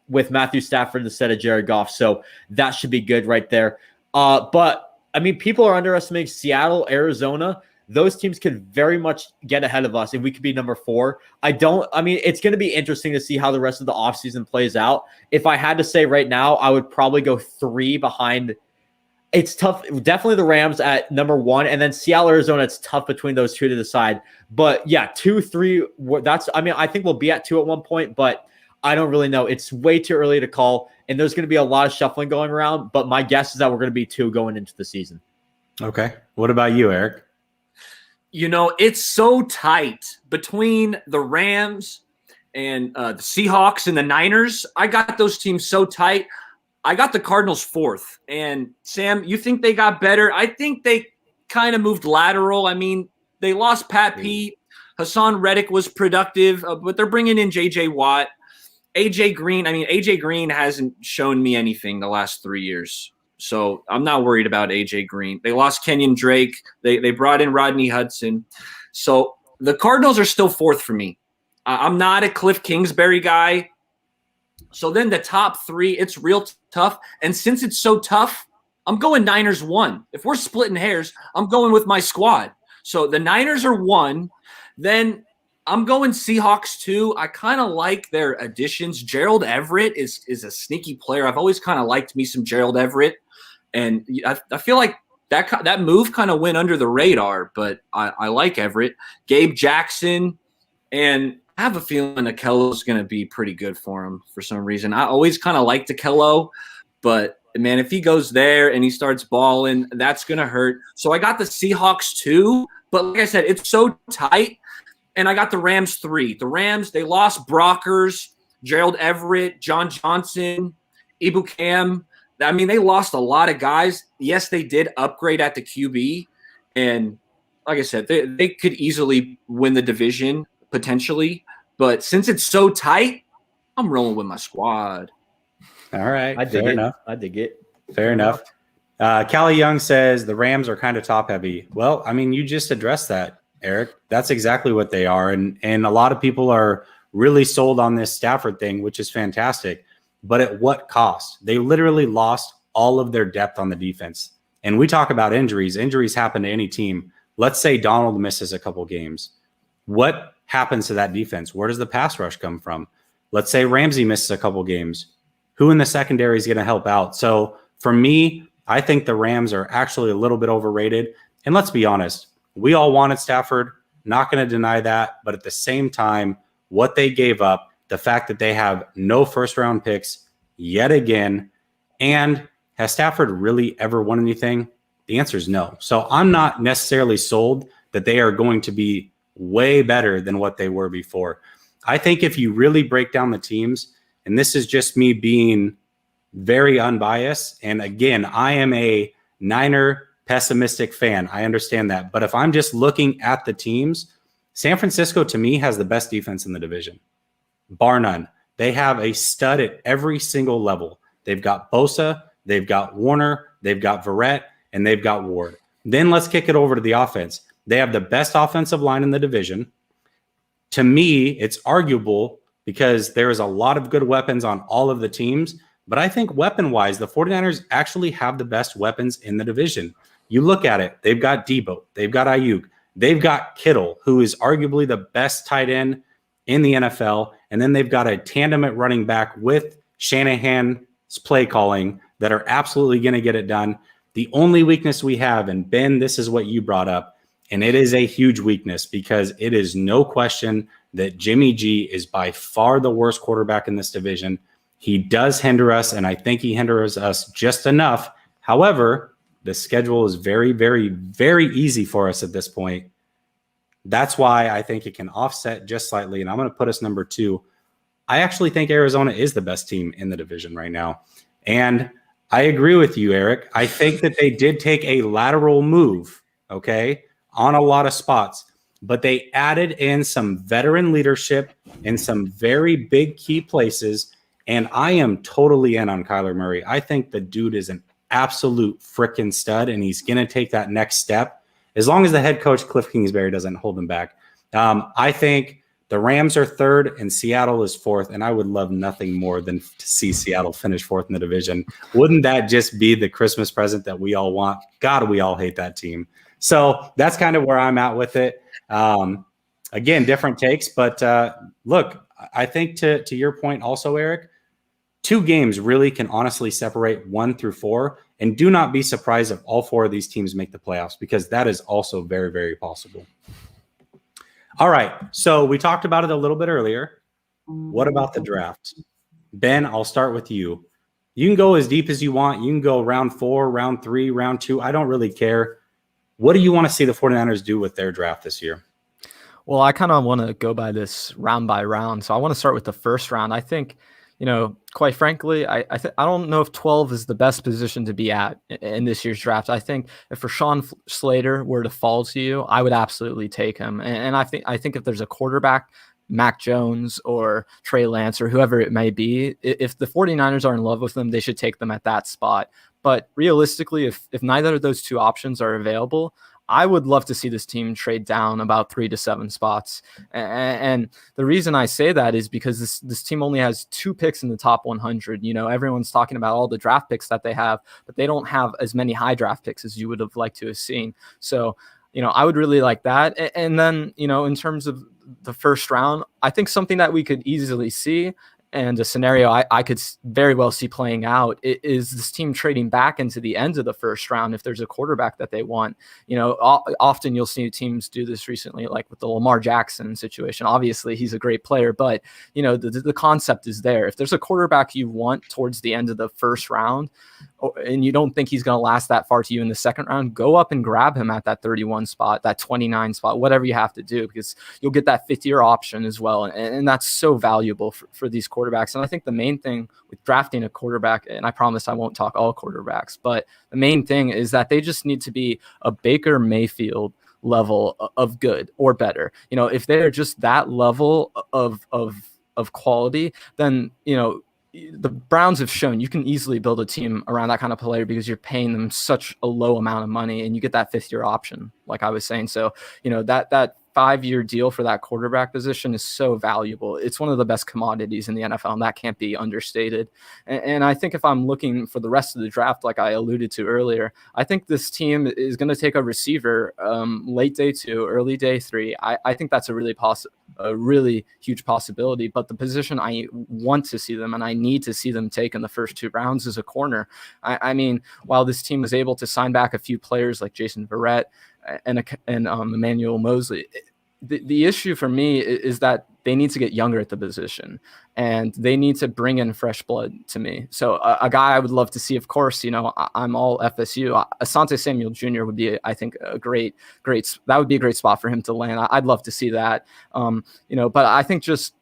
Matthew Stafford instead of Jared Goff. So that should be good right there. But I mean, people are underestimating Seattle, Arizona. Those teams could very much get ahead of us and we could be number 4. It's going to be interesting to see how the rest of the offseason plays out. If I had to say right now, I would probably go 3 behind. It's tough. Definitely the Rams at number 1, and then Seattle, Arizona. It's tough between those two to decide. But yeah, 2, 3. I think we'll be at 2 at one point, but I don't really know. It's way too early to call, and there's going to be a lot of shuffling going around. But my guess is that we're going to be 2 going into the season. Okay. What about you, Eric? It's so tight between the Rams and the Seahawks and the Niners. I got those teams so tight. I got the Cardinals 4th. And Sam, you think they got better? I think they kind of moved lateral. I mean, they lost Pat Pete. Hassan Reddick was productive, but they're bringing in J.J. Watt. AJ Green hasn't shown me anything the last 3 years. So I'm not worried about AJ Green. They lost Kenyon Drake. They brought in Rodney Hudson. So the Cardinals are still 4th for me. I'm not a Cliff Kingsbury guy. So then the top 3, it's real tough. And since it's so tough, I'm going Niners 1. If we're splitting hairs, I'm going with my squad. So the Niners are 1. Then I'm going Seahawks 2. I kind of like their additions. Gerald Everett is a sneaky player. I've always kind of liked me some Gerald Everett. And I feel like that move kind of went under the radar, but I like Everett. Gabe Jackson, and I have a feeling Akello's going to be pretty good for him for some reason. I always kind of liked Akello, but, man, if he goes there and he starts balling, that's going to hurt. So I got the Seahawks 2, but like I said, it's so tight, and I got the Rams 3. The Rams, they lost Brockers, Gerald Everett, John Johnson, Ibukam. I mean, they lost a lot of guys. Yes, they did upgrade at the QB. And like I said, they could easily win the division potentially. But since it's so tight, I'm rolling with my squad. All right. I dig it. Fair enough. Callie Young says the Rams are kind of top heavy. Well, I mean, you just addressed that, Eric. That's exactly what they are. And a lot of people are really sold on this Stafford thing, which is fantastic. But at what cost? They literally lost all of their depth on the defense. And we talk about injuries. Injuries happen to any team. Let's say Donald misses a couple games. What happens to that defense? Where does the pass rush come from? Let's say Ramsey misses a couple games. Who in the secondary is going to help out? So for me, I think the Rams are actually a little bit overrated. And let's be honest, we all wanted Stafford. Not going to deny that. But at the same time, what they gave up, the fact that they have no first-round picks yet again, and has Stafford really ever won anything? The answer is no. So I'm not necessarily sold that they are going to be way better than what they were before. I think if you really break down the teams, and this is just me being very unbiased, and again, I am a Niner pessimistic fan. I understand that. But if I'm just looking at the teams, San Francisco, to me, has the best defense in the division. Bar none. They have a stud at every single level. They've got Bosa, they've got Warner, they've got Verrette, and they've got Ward. Then let's kick it over to the offense. They have the best offensive line in the division. To me, it's arguable because there is a lot of good weapons on all of the teams. But I think weapon-wise, the 49ers actually have the best weapons in the division. You look at it, they've got Debo, they've got Ayuk, they've got Kittle, who is arguably the best tight end in the NFL. And then they've got a tandem at running back with Shanahan's play calling that are absolutely going to get it done. The only weakness we have, and Ben, this is what you brought up, and it is a huge weakness because it is no question that Jimmy G is by far the worst quarterback in this division. He does hinder us, and I think he hinders us just enough. However, the schedule is very, very, very easy for us at this point. That's why I think it can offset just slightly, and I'm going to put us number 2. I actually think Arizona is the best team in the division right now. And I agree with you, Eric. I think that they did take a lateral move, okay, on a lot of spots, but they added in some veteran leadership in some very big key places. And I am totally in on Kyler Murray. I think the dude is an absolute freaking stud, and he's going to take that next step as long as the head coach, Cliff Kingsbury, doesn't hold him back. I think the Rams are 3rd and Seattle is 4th, and I would love nothing more than to see Seattle finish 4th in the division. Wouldn't that just be the Christmas present that we all want? God, we all hate that team. So that's kind of where I'm at with it. Again, different takes, but look, I think to your point also, Eric, 2 games really can honestly separate 1 through 4, and do not be surprised if all 4 of these teams make the playoffs, because that is also very, very possible. All right, so we talked about it a little bit earlier. What about the draft? Ben, I'll start with you. You can go as deep as you want. You can go round 4, round 3, round 2. I don't really care. What do you want to see the 49ers do with their draft this year? Well, I kind of want to go by this round by round. So I want to start with the first round. I think, quite frankly, I don't know if 12 is the best position to be at in this year's draft. I think if Rashawn Slater were to fall to you, I would absolutely take him. And I think if there's a quarterback, Mac Jones or Trey Lance or whoever it may be, if the 49ers are in love with them, they should take them at that spot. But realistically, if neither of those 2 options are available, I would love to see this team trade down about 3 to 7 spots. And the reason I say that is because this team only has 2 picks in the top 100. Everyone's talking about all the draft picks that they have, but they don't have as many high draft picks as you would have liked to have seen. So, I would really like that. And then, in terms of the first round, I think something that we could easily see, and a scenario I could very well see playing out, is this team trading back into the end of the first round if there's a quarterback that they want. Often you'll see teams do this recently, like with the Lamar Jackson situation. Obviously, he's a great player, but the concept is there. If there's a quarterback you want towards the end of the first round, and you don't think he's going to last that far to you in the second round, go up and grab him at that 31 spot, that 29 spot, whatever you have to do, because you'll get that 5th-year option as well. And that's so valuable for these quarterbacks. And I think the main thing with drafting a quarterback, and I promise I won't talk all quarterbacks, but the main thing is that they just need to be a Baker Mayfield level of good or better. If they're just that level of quality, then, the Browns have shown you can easily build a team around that kind of player because you're paying them such a low amount of money and you get that 5th-year option, like I was saying. So, that 5-year deal for that quarterback position is so valuable. It's one of the best commodities in the NFL, and that can't be understated. And I think if I'm looking for the rest of the draft, like I alluded to earlier, I think this team is going to take a receiver late day 2, early day 3. I think that's a really huge possibility. But the position I want to see them and I need to see them take in the first 2 rounds is a corner. While this team was able to sign back a few players like Jason Verrette and Emmanuel Mosley, the issue for me is that they need to get younger at the position and they need to bring in fresh blood to me. So a guy I would love to see, of course, I'm all FSU. Asante Samuel Jr. would be, I think, a great, that would be a great spot for him to land. I'd love to see that, but I think just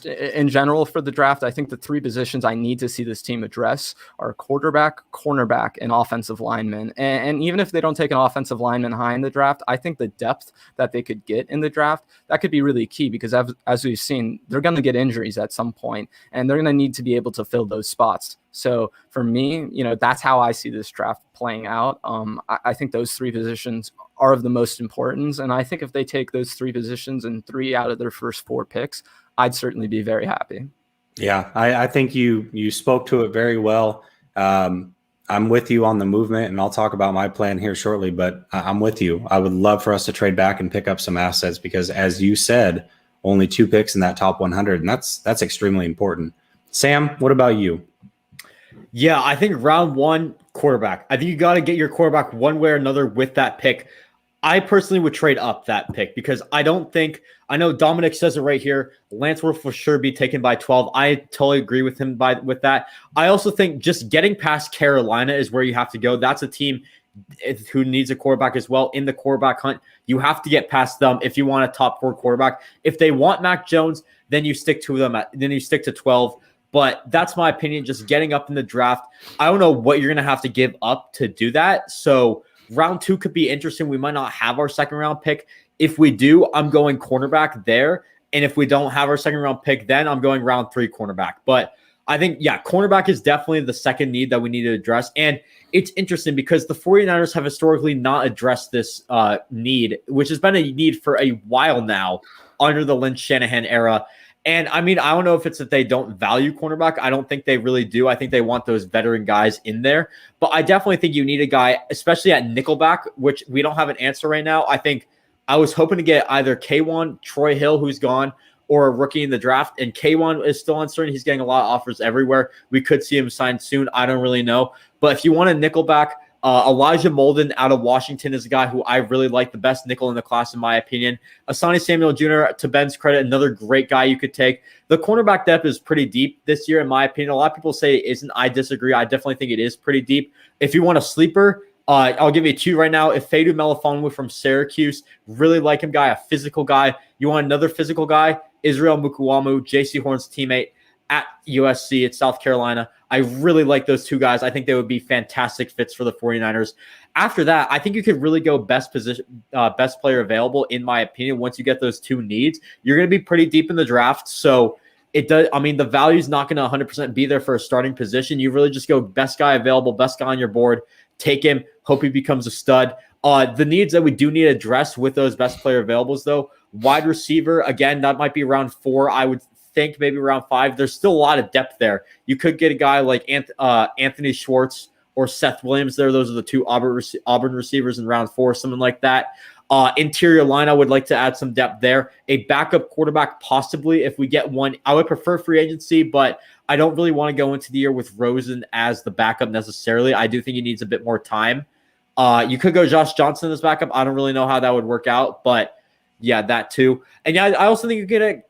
in general for the draft, I think the 3 positions I need to see this team address are quarterback, cornerback, and offensive lineman. And even if they don't take an offensive lineman high in the draft, I think the depth that they could get in the draft, that could be really key because as we've seen, they're going to get injuries at some point and they're going to need to be able to fill those spots. So for me, that's how I see this draft playing out. I think those three positions are of the most importance. And I think if they take those three positions and 3 out of their first 4 picks, I'd certainly be very happy. Yeah, I think you spoke to it very well. I'm with you on the movement, and I'll talk about my plan here shortly, but I'm with you. I would love for us to trade back and pick up some assets because, as you said, only 2 picks in that top 100, and that's extremely important. Sam, what about you? Yeah, I think round 1, quarterback. I think you got to get your quarterback one way or another with that pick. I personally would trade up that pick because I know Dominic says it right here. Lance will for sure be taken by 12. I totally agree with him with that. I also think just getting past Carolina is where you have to go. That's a team who needs a quarterback as well in the quarterback hunt. You have to get past them if you want a top 4 quarterback. If they want Mac Jones, then you stick to them. Then you stick to 12. But that's my opinion. Just getting up in the draft. I don't know what you're going to have to give up to do that. So round 2 could be interesting. We might not have our second round pick. If we do, I'm going cornerback there. And if we don't have our second round pick, then I'm going round 3 cornerback. But I think, cornerback is definitely the second need that we need to address. And it's interesting because the 49ers have historically not addressed this need, which has been a need for a while now under the Lynch Shanahan era. And I mean, I don't know if it's that they don't value cornerback. I don't think they really do. I think they want those veteran guys in there. But I definitely think you need a guy, especially at nickelback, which we don't have an answer right now. I think I was hoping to get either K1, Troy Hill, who's gone, or a rookie in the draft. And K1 is still uncertain. He's getting a lot of offers everywhere. We could see him signed soon. I don't really know. But if you want a nickelback, Elijah Molden out of Washington is a guy who I really like, the best nickel in the class, in my opinion. Asani Samuel Jr., to Ben's credit, another great guy you could take. The cornerback depth is pretty deep this year, in my opinion. A lot of people say it isn't. I disagree. I definitely think it is pretty deep. If you want a sleeper, I'll give you 2 right now. If Fedu Melifonwu from Syracuse, really like him, a physical guy. You want another physical guy? Israel Mukuamu, J.C. Horn's teammate at USC at South Carolina. I really like those 2 guys. I think they would be fantastic fits for the 49ers. After that, I think you could really go best player available, in my opinion. Once you get those 2 needs, you're going to be pretty deep in the draft. So it does. I mean, the value's not going to 100% be there for a starting position. You really just go best guy available, best guy on your board. Take him. Hope he becomes a stud. The needs that we do need to address with those best player availables, though, wide receiver, again, that might be around 4. I would think maybe around 5. There's still a lot of depth there. You could get a guy like Anthony Schwartz or Seth Williams there. Those are the 2 Auburn receivers in round 4, something like that. Interior line, I would like to add some depth there. A backup quarterback, possibly, if we get one. I would prefer free agency, but I don't really want to go into the year with Rosen as the backup necessarily. I do think he needs a bit more time. You could go Josh Johnson as backup. I don't really know how that would work out, but yeah, that too. And yeah, I also think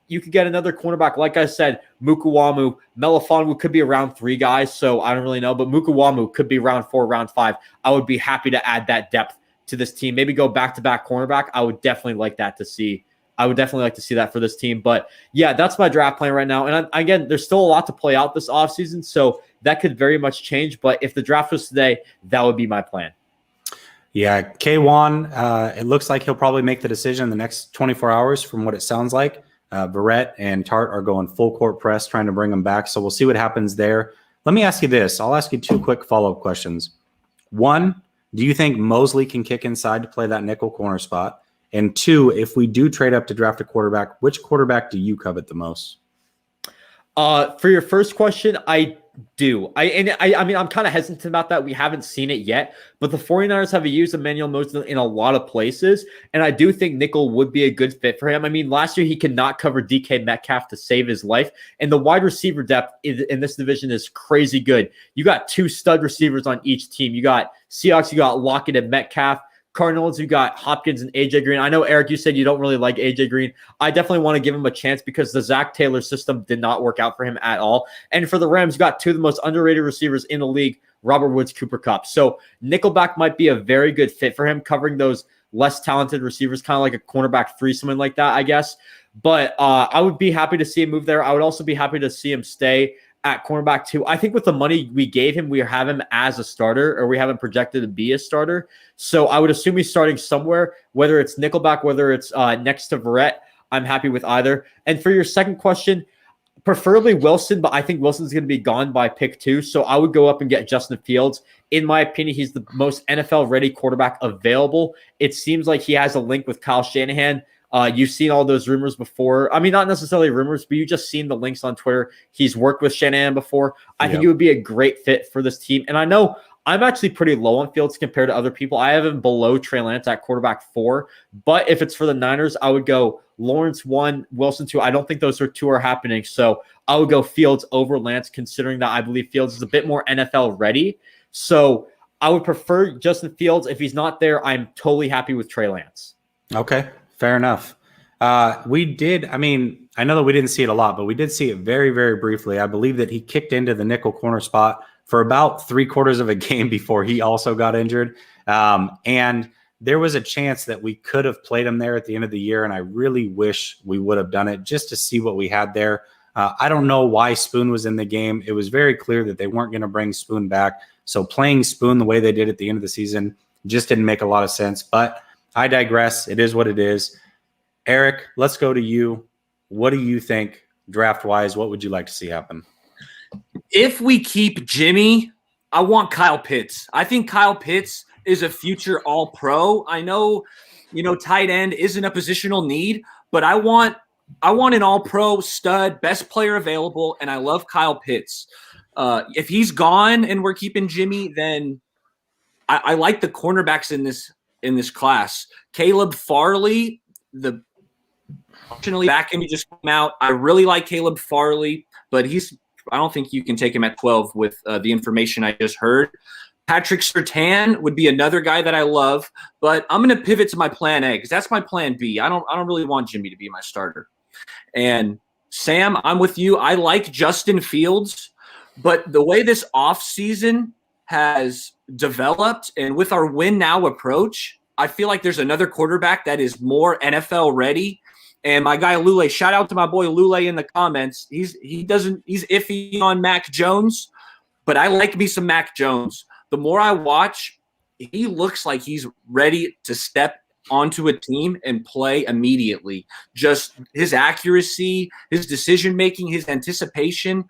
you could get another cornerback. Like I said, Mukuamu, Melifonwu could be around 3 guys, so I don't really know. But Mukuamu could be round 4, round 5. I would be happy to add that depth to this team. Maybe go back-to-back cornerback. I would definitely like that to see. I would definitely like to see that for this team. But yeah, that's my draft plan right now. And again, there's still a lot to play out this offseason, so that could very much change. But if the draft was today, that would be my plan. Yeah, K1, it looks like he'll probably make the decision in the next 24 hours from what it sounds like. Verrette and Tart are going full court press, trying to bring him back. So we'll see what happens there. Let me ask you this. I'll ask you 2 quick follow-up questions. 1, do you think Mosley can kick inside to play that nickel corner spot? And 2, if we do trade up to draft a quarterback, which quarterback do you covet the most? For your first question, I do. I mean, I'm kind of hesitant about that. We haven't seen it yet, but the 49ers have used Emmanuel Sanders in a lot of places, and I do think nickel would be a good fit for him. I mean, last year he could not cover DK Metcalf to save his life, and the wide receiver depth in this division is crazy good. You got 2 stud receivers on each team. You got Seahawks, you got Lockett and Metcalf. Cardinals, you got Hopkins and AJ Green. I know, Eric, you said you don't really like AJ Green. I definitely want to give him a chance because the Zach Taylor system did not work out for him at all. And for the Rams, you got 2 of the most underrated receivers in the league, Robert Woods, Cooper Kupp. So Nickelback might be a very good fit for him, covering those less talented receivers, kind of like a cornerback 3, something like that, I guess. But I would be happy to see him move there. I would also be happy to see him stay at cornerback 2. I think with the money we gave him, we have him as a starter, or we have him projected to be a starter. So I would assume he's starting somewhere, whether it's nickelback, whether it's next to Verrette. I'm happy with either. And for your second question, Preferably Wilson, but I think Wilson's going to be gone by pick 2. So I would go up and get Justin Fields. In my opinion, he's the most NFL-ready quarterback available. It seems like he has a link with Kyle Shanahan. You've seen all those rumors before. I mean, not necessarily rumors, but you just seen the links on Twitter. He's worked with Shanahan before. I think it would be a great fit for this team. And I know I'm actually pretty low on Fields compared to other people. I have him below Trey Lance at quarterback 4. But if it's for the Niners, I would go Lawrence 1, Wilson 2. I don't think those two are happening. So I would go Fields over Lance, considering that I believe Fields is a bit more NFL ready. So I would prefer Justin Fields. If he's not there, I'm totally happy with Trey Lance. Okay, fair enough. We did, I mean, I know that we didn't see it a lot, but we did see it very, very briefly. I believe that he kicked into the nickel corner spot for about 3/4 of a game before he also got injured. And there was a chance that we could have played him there at the end of the year, and I really wish we would have done it just to see what we had there. I don't know why Spoon was in the game. It was very clear that they weren't going to bring Spoon back. So playing Spoon the way they did at the end of the season just didn't make a lot of sense. But I digress. It is what it is. Eric, let's go to you. What do you think draft-wise? What would you like to see happen? If we keep Jimmy, I want Kyle Pitts. I think Kyle Pitts is a future all-pro. I know, tight end isn't a positional need, but I want an all-pro stud, best player available, and I love Kyle Pitts. If he's gone and we're keeping Jimmy, then I like the cornerbacks in this class. Caleb Farley, fortunately back end he just came out. I really like Caleb Farley, but I don't think you can take him at 12 with the information I just heard. Patrick Surtain would be another guy that I love, but I'm going to pivot to my plan A because that's my plan B. I don't really want Jimmy to be my starter. And Sam, I'm with you. I like Justin Fields, but the way this offseason has developed and with our win now approach, I feel like there's another quarterback that is more NFL ready. And my guy Lule, shout out to my boy Lule in the comments. He's iffy on Mac Jones, but I like me some Mac Jones. The more I watch, he looks like he's ready to step onto a team and play immediately. Just his accuracy, his decision-making, his anticipation.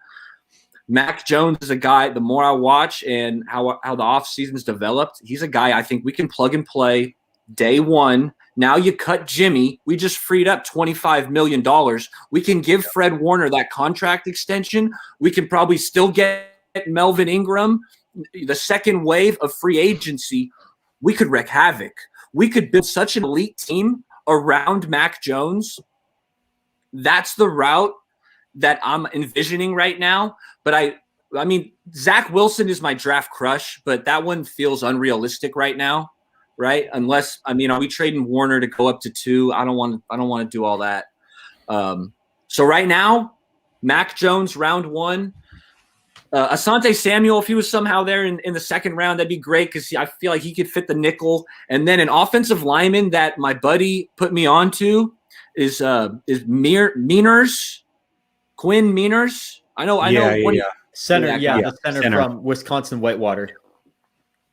Mac Jones is a guy, the more I watch and how the offseason's developed, he's a guy I think we can plug and play day one. Now you cut Jimmy. We just freed up $25 million. We can give Fred Warner that contract extension. We can probably still get Melvin Ingram. The second wave of free agency, we could wreak havoc. We could build such an elite team around Mac Jones. That's the route that I'm envisioning right now. But I mean, Zach Wilson is my draft crush, but that one feels unrealistic right now, right? Unless, are we trading Warner to go up to 2? I don't want to do all that. So right now, Mac Jones, round 1. Asante Samuel, if he was somehow there in the second round, that'd be great because I feel like he could fit the nickel. And then an offensive lineman that my buddy put me onto is Meaners, Quinn Meaners. I know. Center, the center from Wisconsin Whitewater.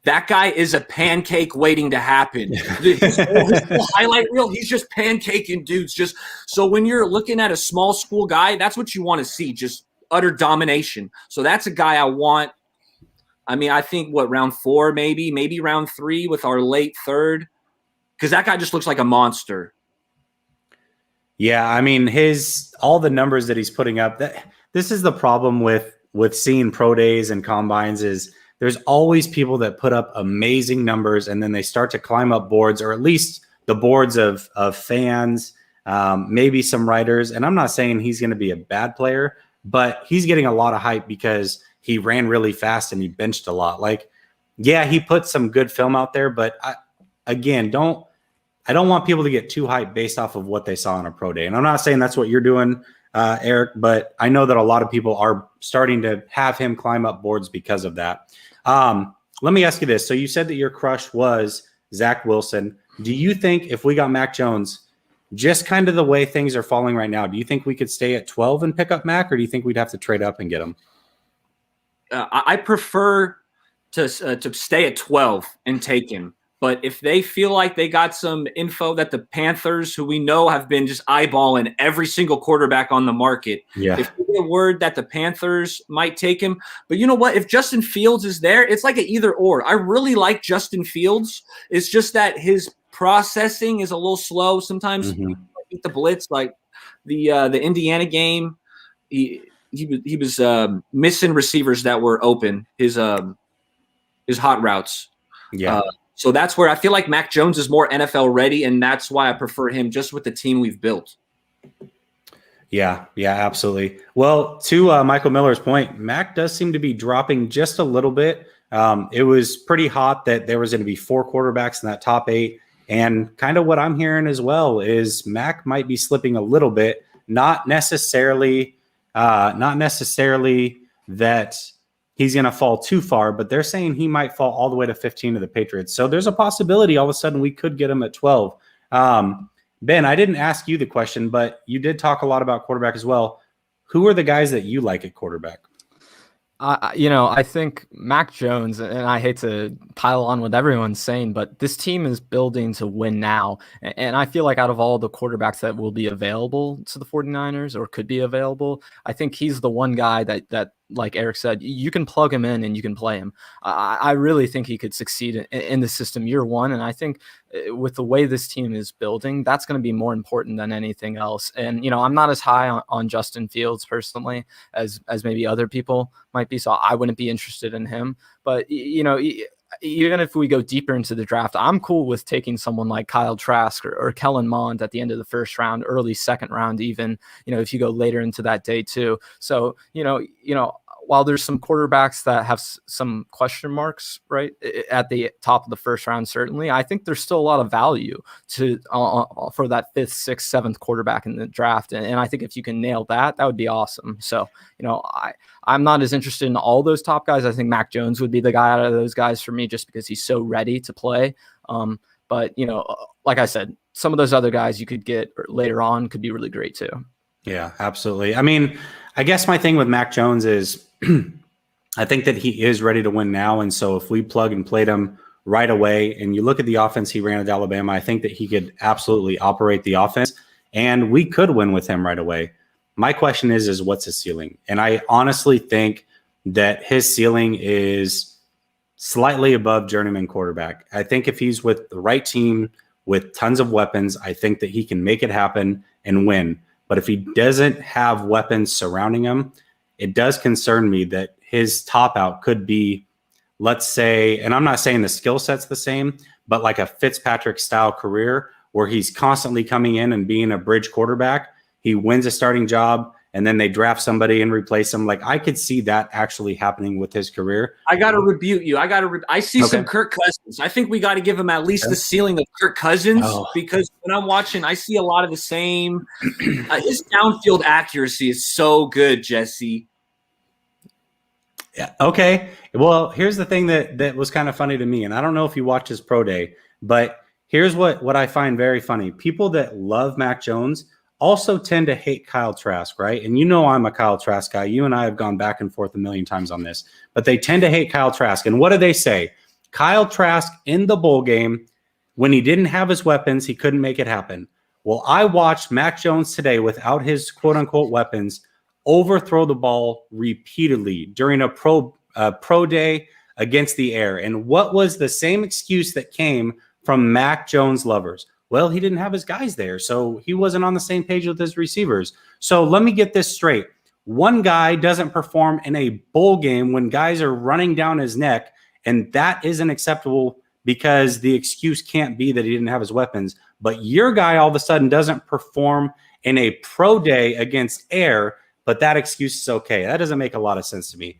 That guy is a pancake waiting to happen. His whole highlight reel, he's just pancaking dudes. Just so when you're looking at a small school guy, that's what you want to see. Just utter domination. So that's a guy I want. I think round 4, maybe round 3 with our late third, because that guy just looks like a monster. Yeah, all the numbers that he's putting up. This is the problem with seeing pro days and combines is there's always people that put up amazing numbers and then they start to climb up boards, or at least the boards of fans, maybe some writers. And I'm not saying he's going to be a bad player, but he's getting a lot of hype because he ran really fast and he benched a lot. He put some good film out there, but I don't want people to get too hyped based off of what they saw on a pro day. And I'm not saying that's what you're doing, Eric, but I know that a lot of people are starting to have him climb up boards because of that. Let me ask you this. So you said that your crush was Zach Wilson. Do you think if we got Mac Jones, just kind of the way things are falling right now, do you think we could stay at 12 and pick up Mac, or do you think we'd have to trade up and get him? I prefer to stay at 12 and take him. But if they feel like they got some info that the Panthers, who we know have been just eyeballing every single quarterback on the market, if we get a word that the Panthers might take him, but you know what? If Justin Fields is there, it's like an either or. I really like Justin Fields. It's just that his processing is a little slow. Sometimes the blitz, like the Indiana game, he was missing receivers that were open. His hot routes. Yeah. So that's where I feel like Mac Jones is more NFL ready, and that's why I prefer him just with the team we've built. Yeah, absolutely. Well, to Michael Miller's point, Mac does seem to be dropping just a little bit. It was pretty hot that there was going to be 4 quarterbacks in that top 8. And kind of what I'm hearing as well is Mac might be slipping a little bit, not necessarily that he's going to fall too far, but they're saying he might fall all the way to 15 to the Patriots. So there's a possibility all of a sudden we could get him at 12. Ben, I didn't ask you the question, but you did talk a lot about quarterback as well. Who are the guys that you like at quarterback? I think Mac Jones, and I hate to pile on what everyone's saying, but this team is building to win now. And I feel like out of all the quarterbacks that will be available to the 49ers or could be available, I think he's the one guy that like Eric said, you can plug him in and you can play him. I really think he could succeed in the system year one. And I think with the way this team is building, that's going to be more important than anything else. And, I'm not as high on Justin Fields personally as maybe other people might be. So I wouldn't be interested in him. But, even if we go deeper into the draft, I'm cool with taking someone like Kyle Trask or Kellen Mond at the end of the first round, early second round, even, if you go later into that day too. So, while there's some quarterbacks that have some question marks, right, at the top of the first round, certainly, I think there's still a lot of value to for that 5th, 6th, 7th quarterback in the draft. And I think if you can nail that, that would be awesome. So, I'm not as interested in all those top guys. I think Mac Jones would be the guy out of those guys for me just because he's so ready to play. But, like I said, some of those other guys you could get later on could be really great too. Yeah, absolutely. I mean, I guess my thing with Mac Jones is I think that he is ready to win now. And so if we plug and played him right away and you look at the offense he ran at Alabama, I think that he could absolutely operate the offense and we could win with him right away. My question is what's his ceiling? And I honestly think that his ceiling is slightly above journeyman quarterback. I think if he's with the right team with tons of weapons, I think that he can make it happen and win. But if he doesn't have weapons surrounding him, it does concern me that his top out could be, let's say, and I'm not saying the skill set's the same, but like a Fitzpatrick style career where he's constantly coming in and being a bridge quarterback. He wins a starting job and then they draft somebody and replace him. Like I could see that actually happening with his career. I got to rebuke you. I see some Kirk Cousins. I think we got to give him at least the ceiling of Kirk Cousins because when I'm watching, I see a lot of the same. His downfield accuracy is so good, Jesse. Yeah. Okay. Well, here's the thing that was kind of funny to me, and I don't know if you watched his pro day, but here's what I find very funny. People that love Mac Jones also tend to hate Kyle Trask, right? And I'm a Kyle Trask guy. You and I have gone back and forth a million times on this, but they tend to hate Kyle Trask. And what do they say? Kyle Trask in the bowl game, when he didn't have his weapons, he couldn't make it happen. Well, I watched Mac Jones today without his quote unquote weapons overthrow the ball repeatedly during a pro day against the air. And what was the same excuse that came from Mac Jones lovers? Well, he didn't have his guys there, so he wasn't on the same page with his receivers. So let me get this straight. One guy doesn't perform in a bowl game when guys are running down his neck, and that isn't acceptable because the excuse can't be that he didn't have his weapons. But your guy all of a sudden doesn't perform in a pro day against air, but that excuse is okay. That doesn't make a lot of sense to me.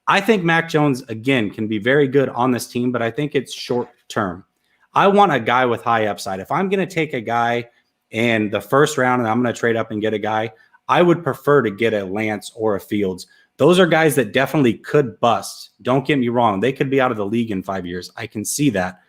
I think Mac Jones, again, can be very good on this team, but I think it's short term. I want a guy with high upside. If I'm going to take a guy in the first round and I'm going to trade up and get a guy, I would prefer to get a Lance or a Fields. Those are guys that definitely could bust. Don't get me wrong. They could be out of the league in 5 years. I can see that.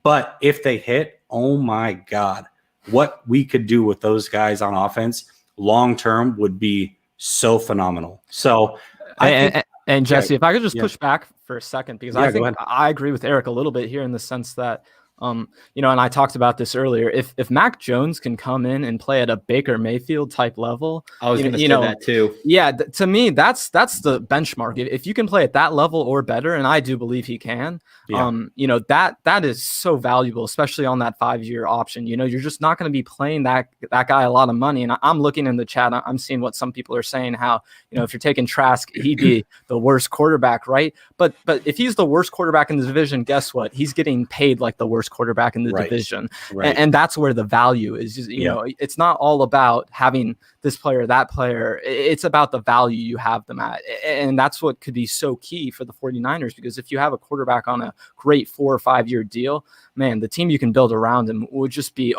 But if they hit, oh my God, what we could do with those guys on offense long-term would be so phenomenal. So and Jesse, if I could just push back for a second, because I think go ahead. I agree with Eric a little bit here in the sense that And I talked about this earlier. If Mac Jones can come in and play at a Baker Mayfield type level, I was going to say that too. Yeah, to me, that's the benchmark. If you can play at that level or better, and I do believe he can, that is so valuable, especially on that 5-year option. You're just not going to be playing that guy a lot of money. And I'm looking in the chat, I'm seeing what some people are saying, how, if you're taking Trask, he'd be the worst quarterback, right? But if he's the worst quarterback in the division, guess what? He's getting paid like the worst quarterback in the division. Right. And that's where the value is. It's not all about having this player, that player. It's about the value you have them at. And that's what could be so key for the 49ers, because if you have a quarterback on a great 4 or 5 year deal, man, the team you can build around him would just be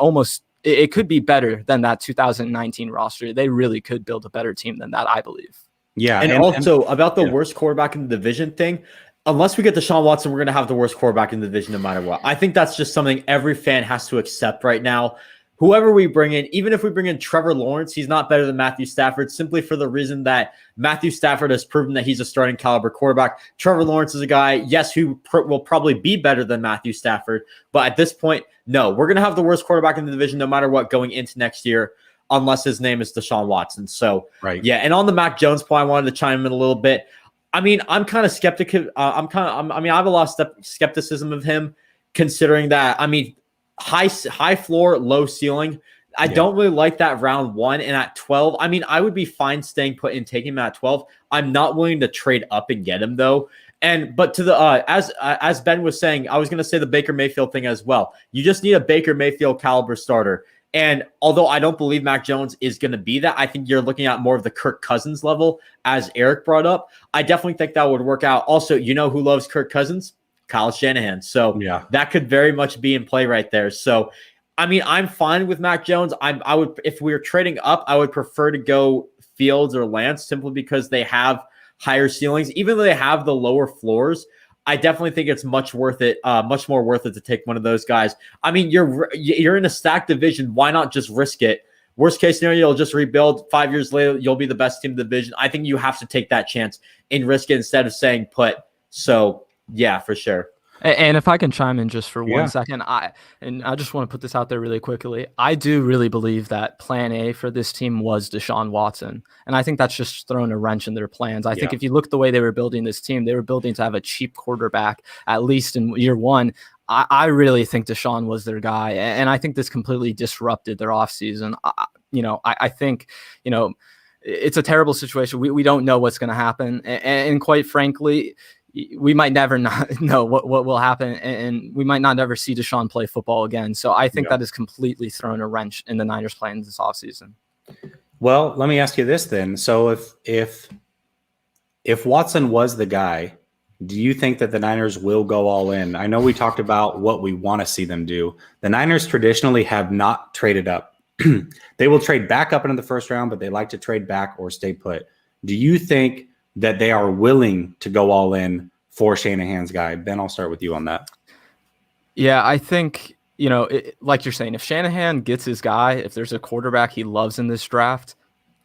it could be better than that 2019 roster. They really could build a better team than that, I believe. Yeah. And also about the worst quarterback in the division thing, unless we get Deshaun Watson, we're going to have the worst quarterback in the division no matter what. I think that's just something every fan has to accept right now. Whoever we bring in, even if we bring in Trevor Lawrence, he's not better than Matthew Stafford, simply for the reason that Matthew Stafford has proven that he's a starting caliber quarterback. Trevor Lawrence is a guy, yes, who will probably be better than Matthew Stafford. But at this point, no, we're going to have the worst quarterback in the division no matter what going into next year, unless his name is Deshaun Watson. So, yeah. And on the Mac Jones point, I wanted to chime in a little bit. I mean, I'm kind of skeptical. I have a lot of skepticism of him, considering that, high floor, low ceiling. I don't really like that round 1. And at 12, I would be fine staying put and taking him at 12. I'm not willing to trade up and get him though. But to the as Ben was saying, I was going to say the Baker Mayfield thing as well. You just need a Baker Mayfield caliber starter. And although I don't believe Mac Jones is going to be that, I think you're looking at more of the Kirk Cousins level, as Eric brought up. I definitely think that would work out. Also, who loves Kirk Cousins? Kyle Shanahan. So that could very much be in play right there. So, I'm fine with Mac Jones. I would, if we were trading up, I would prefer to go Fields or Lance, simply because they have higher ceilings. Even though they have the lower floors, I definitely think it's much more worth it to take one of those guys. You're in a stacked division. Why not just risk it? Worst case scenario, you'll just rebuild. 5 years later, you'll be the best team in the division. I think you have to take that chance and risk it instead of saying put. So, yeah, for sure. And if I can chime in just for 1 second, I just want to put this out there really quickly. I do really believe that plan A for this team was Deshaun Watson. And I think that's just thrown a wrench in their plans. I think if you look at the way they were building this team, they were building to have a cheap quarterback, at least in year 1. I really think Deshaun was their guy. And I think this completely disrupted their offseason. I think, it's a terrible situation. We don't know what's going to happen. And quite frankly, we might never not know what will happen, and we might not ever see Deshaun play football again. So I think that has completely thrown a wrench in the Niners' plans this offseason. Well, let me ask you this then. So if Watson was the guy, do you think that the Niners will go all in? I know we talked about what we want to see them do. The Niners traditionally have not traded up. They will trade back up into the first round, but they like to trade back or stay put. Do you think that they are willing to go all in for Shanahan's guy? Ben, I'll start with you on that. Yeah, I think, like you're saying, if Shanahan gets his guy, if there's a quarterback he loves in this draft,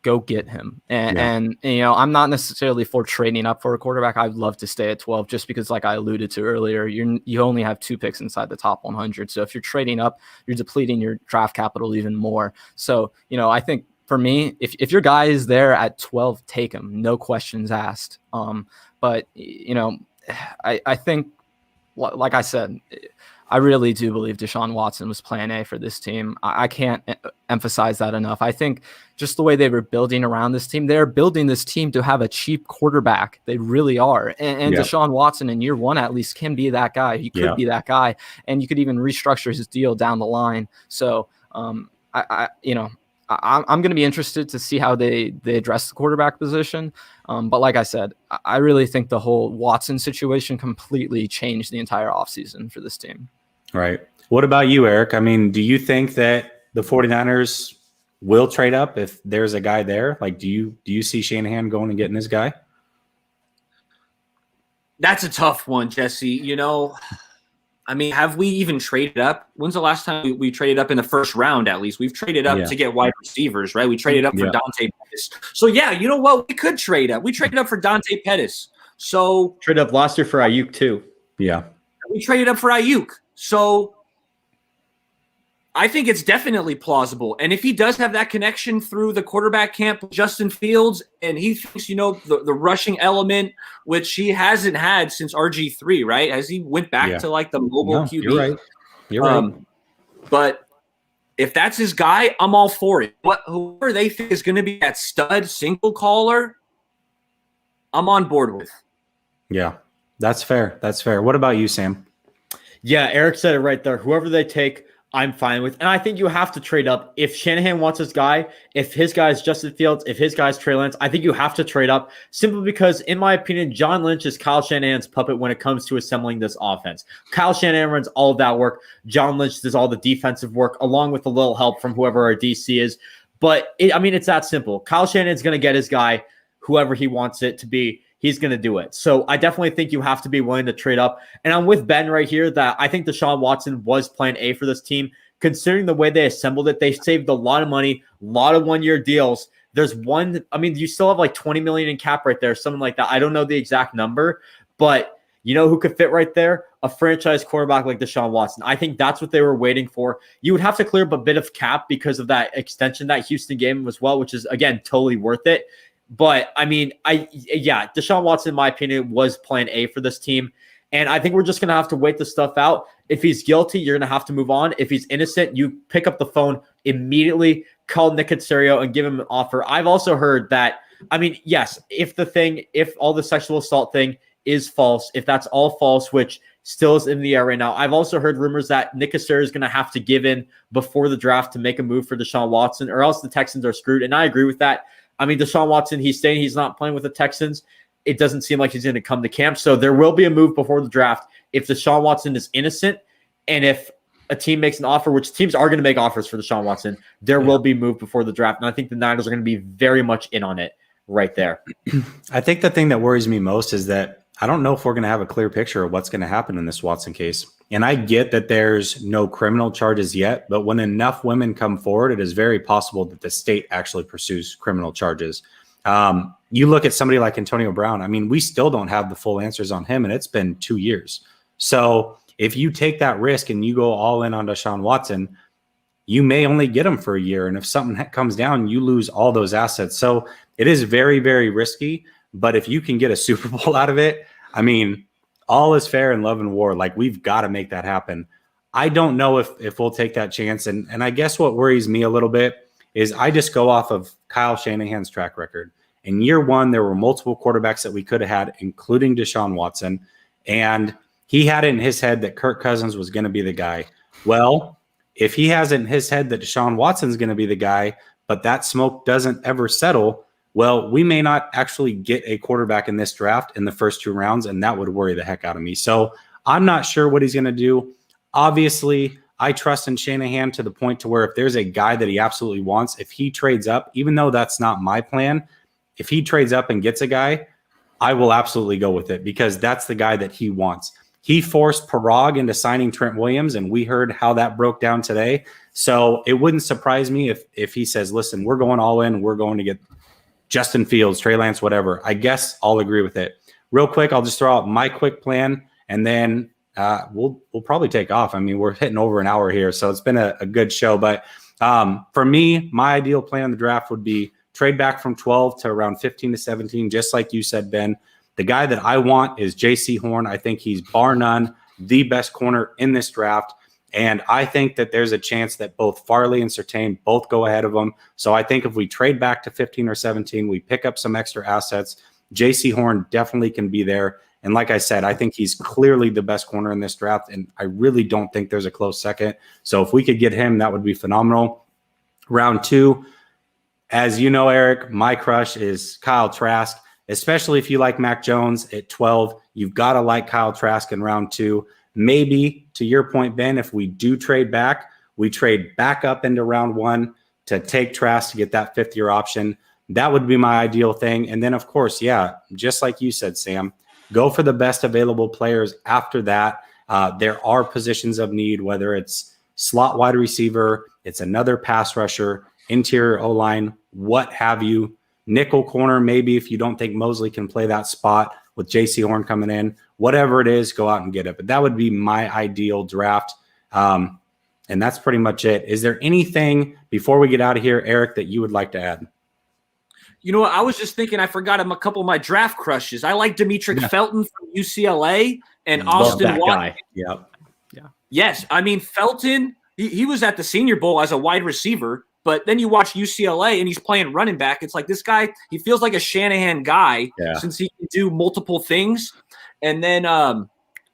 go get him. And I'm not necessarily for trading up for a quarterback. I'd love to stay at 12 just because, like I alluded to earlier, you only have 2 picks inside the top 100. So if you're trading up, you're depleting your draft capital even more. So, I think, for me, if your guy is there at 12, take him. No questions asked. But, I think, like I said, I really do believe Deshaun Watson was plan A for this team. I can't emphasize that enough. I think just the way they were building around this team, they're building this team to have a cheap quarterback. They really are. And Deshaun Watson in year 1 at least can be that guy. He could be that guy. And you could even restructure his deal down the line. So, I'm going to be interested to see how they address the quarterback position. But like I said, I really think the whole Watson situation completely changed the entire offseason for this team. Right. What about you, Eric? Do you think that the 49ers will trade up if there's a guy there? Like, do you see Shanahan going and getting his guy? That's a tough one, Jesse. Have we even traded up? When's the last time we traded up in the first round, at least? We've traded up to get wide receivers, right? We traded up for Dante Pettis. So, you know what? We could trade up. We traded up for Dante Pettis. So trade up last year for Ayuk, too. Yeah. We traded up for Ayuk. So I think it's definitely plausible. And if he does have that connection through the quarterback camp with Justin Fields, and he thinks, the rushing element, which he hasn't had since RG3, right? As he went back to like the mobile QB. You're right. You're right. But if that's his guy, I'm all for it. Whoever they think is going to be that stud single caller, I'm on board with. Yeah, that's fair. That's fair. What about you, Sam? Yeah, Eric said it right there. Whoever they take, I'm fine with. And I think you have to trade up. If Shanahan wants his guy, if his guy is Justin Fields, if his guy is Trey Lance, I think you have to trade up simply because, in my opinion, John Lynch is Kyle Shanahan's puppet when it comes to assembling this offense. Kyle Shanahan runs all of that work. John Lynch does all the defensive work along with a little help from whoever our DC is. But, it's that simple. Kyle Shanahan's going to get his guy, whoever he wants it to be. He's going to do it. So I definitely think you have to be willing to trade up. And I'm with Ben right here that I think Deshaun Watson was plan A for this team. Considering the way they assembled it, they saved a lot of money, a lot of one-year deals. There's you still have like $20 million in cap right there, something like that. I don't know the exact number, but you know who could fit right there? A franchise quarterback like Deshaun Watson. I think that's what they were waiting for. You would have to clear up a bit of cap because of that extension that Houston gave him as well, which is, again, totally worth it. But Deshaun Watson, in my opinion, was plan A for this team. And I think we're just going to have to wait this stuff out. If he's guilty, you're going to have to move on. If he's innocent, you pick up the phone immediately, call Nick Caserio and give him an offer. I've also heard that, yes, if all the sexual assault thing is false, if that's all false, which still is in the air right now, I've also heard rumors that Nick Caserio is going to have to give in before the draft to make a move for Deshaun Watson, or else the Texans are screwed. And I agree with that. Deshaun Watson, he's saying he's not playing with the Texans. It doesn't seem like he's going to come to camp. So there will be a move before the draft if Deshaun Watson is innocent. And if a team makes an offer, which teams are going to make offers for Deshaun Watson, there will be a move before the draft. And I think the Niners are going to be very much in on it right there. I think the thing that worries me most is that I don't know if we're going to have a clear picture of what's going to happen in this Watson case. And I get that there's no criminal charges yet, but when enough women come forward, it is very possible that the state actually pursues criminal charges. You look at somebody like Antonio Brown. We still don't have the full answers on him, and it's been 2 years. So if you take that risk and you go all in on Deshaun Watson, you may only get him for a year. And if something comes down, you lose all those assets. So it is very, very risky. But if you can get a Super Bowl out of it, all is fair in love and war. Like, we've got to make that happen. I don't know if we'll take that chance. And I guess what worries me a little bit is I just go off of Kyle Shanahan's track record. In year one, there were multiple quarterbacks that we could have had, including Deshaun Watson. And he had it in his head that Kirk Cousins was going to be the guy. Well, if he has it in his head that Deshaun Watson's going to be the guy, but that smoke doesn't ever settle, well, we may not actually get a quarterback in this draft in the first 2 rounds, and that would worry the heck out of me. So I'm not sure what he's going to do. Obviously, I trust in Shanahan to the point to where if there's a guy that he absolutely wants, if he trades up, even though that's not my plan, if he trades up and gets a guy, I will absolutely go with it because that's the guy that he wants. He forced Parag into signing Trent Williams, and we heard how that broke down today. So it wouldn't surprise me if he says, listen, we're going all in. We're going to get Justin Fields, Trey Lance, whatever. I guess I'll agree with it. Real quick, I'll just throw out my quick plan, and then we'll probably take off. We're hitting over an hour here, so it's been a good show. But for me, my ideal plan in the draft would be trade back from 12 to around 15 to 17, just like you said, Ben. The guy that I want is J.C. Horn. I think he's bar none the best corner in this draft. And I think that there's a chance that both Farley and Surtain both go ahead of him. So I think if we trade back to 15 or 17, we pick up some extra assets. J.C. Horn definitely can be there. And like I said, I think he's clearly the best corner in this draft. And I really don't think there's a close second. So if we could get him, that would be phenomenal. Round 2, as you know, Eric, my crush is Kyle Trask. Especially if you like Mac Jones at 12, you've got to like Kyle Trask in round 2. Maybe, to your point, Ben, if we do trade back, we trade back up into round 1 to take Trask to get that 5th-year option. That would be my ideal thing. And then, of course, just like you said, Sam, go for the best available players after that. There are positions of need, whether it's slot wide receiver, it's another pass rusher, interior O-line, what have you. Nickel corner, maybe if you don't think Mosley can play that spot with J.C. Horn coming in. Whatever it is, go out and get it. But that would be my ideal draft. And that's pretty much it. Is there anything before we get out of here, Eric, that you would like to add? You know what? I was just thinking I forgot a couple of my draft crushes. I like Demetric Felton from UCLA and Austin Watkins. Yep. Yeah. Yes. I mean, Felton, he was at the Senior Bowl as a wide receiver, but then you watch UCLA and he's playing running back. It's like this guy, he feels like a Shanahan guy since he can do multiple things. And then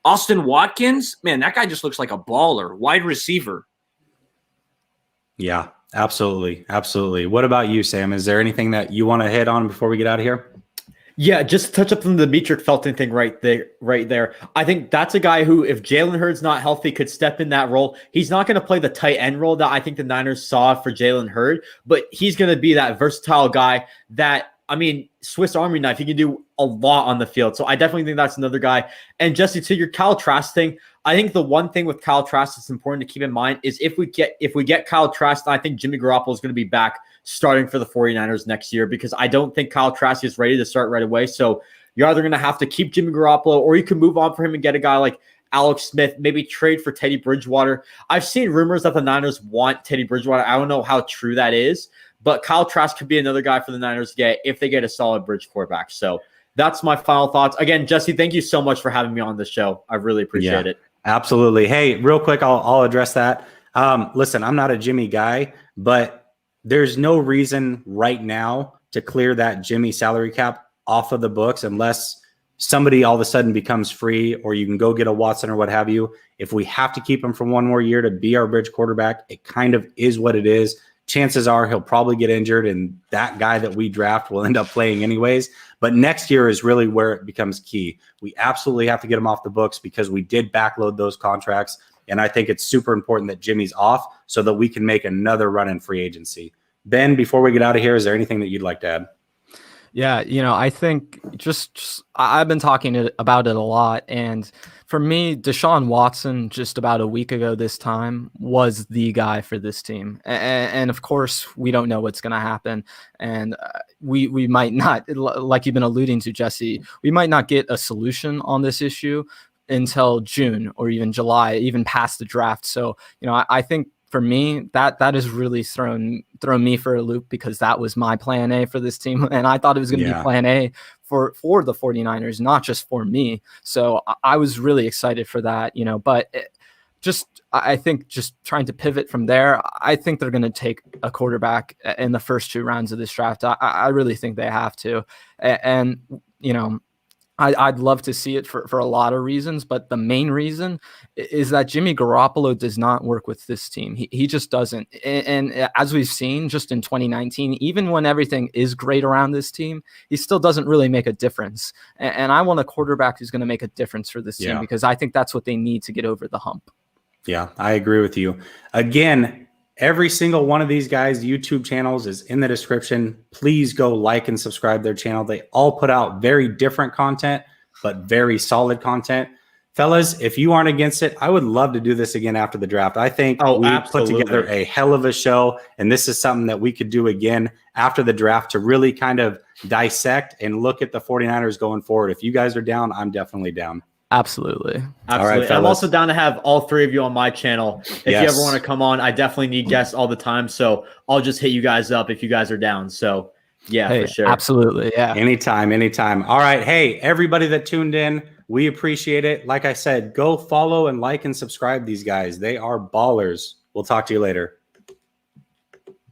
Austin Watkins, man, that guy just looks like a baller, wide receiver. Yeah, absolutely. Absolutely. What about you, Sam? Is there anything that you want to hit on before we get out of here? Yeah, just to touch up on the Demetric Felton thing right there. I think that's a guy who, if Jalen Hurd's not healthy, could step in that role. He's not going to play the tight end role that I think the Niners saw for Jalen Hurd, but he's going to be that versatile guy that, I mean, Swiss Army knife. He can do a lot on the field. So I definitely think that's another guy. And Jesse, to your Kyle Trask thing, I think the one thing with Kyle Trask that's important to keep in mind is if we get Kyle Trask, I think Jimmy Garoppolo is going to be back starting for the 49ers next year, because I don't think Kyle Trask is ready to start right away. So you're either going to have to keep Jimmy Garoppolo, or you can move on for him and get a guy like Alex Smith, maybe trade for Teddy Bridgewater. I've seen rumors that the Niners want Teddy Bridgewater. I don't know how true that is, but Kyle Trask could be another guy for the Niners to get if they get a solid bridge quarterback. So that's my final thoughts. Again, Jesse, thank you so much for having me on the show. I really appreciate it. Absolutely. Hey, real quick, I'll address that. Listen, I'm not a Jimmy guy, but there's no reason right now to clear that Jimmy salary cap off of the books unless somebody all of a sudden becomes free, or you can go get a Watson or what have you. If we have to keep him for one more year to be our bridge quarterback, it kind of is what it is. Chances are he'll probably get injured, and that guy that we draft will end up playing anyways. But next year is really where it becomes key. We absolutely have to get him off the books because we did backload those contracts. And I think it's super important that Jimmy's off so that we can make another run in free agency. Ben, before we get out of here, is there anything that you'd like to add? Yeah, I think just I've been talking about it a lot. And for me, Deshaun Watson, just about a week ago this time, was the guy for this team. And of course, we don't know what's going to happen. And we might not, like you've been alluding to, Jesse, we might not get a solution on this issue until June or even July, even past the draft. So, I think for me, that has really thrown me for a loop, because that was my plan A for this team. And I thought it was going to be plan A for the 49ers, not just for me. So I was really excited for that, but I think just trying to pivot from there, I think they're going to take a quarterback in the first 2 rounds of this draft. I really think they have to. And I'd love to see it for a lot of reasons, but the main reason is that Jimmy Garoppolo does not work with this team. He just doesn't. And as we've seen just in 2019, even when everything is great around this team, he still doesn't really make a difference. And I want a quarterback who's going to make a difference for this team, because I think that's what they need to get over the hump. Yeah, I agree with you. Again, every single one of these guys' YouTube channels is in the description. Please go like and subscribe their channel. They all put out very different content, but very solid content. Fellas, if you aren't against it, I would love to do this again after the draft. I think we put together a hell of a show, and this is something that we could do again after the draft to really kind of dissect and look at the 49ers going forward. If you guys are down, I'm definitely down. Absolutely. All right, I'm also down to have all 3 of you on my channel. If you ever want to come on, I definitely need guests all the time. So I'll just hit you guys up if you guys are down. So for sure. Absolutely. Yeah. Anytime. All right. Hey, everybody that tuned in, we appreciate it. Like I said, go follow and like and subscribe these guys. They are ballers. We'll talk to you later.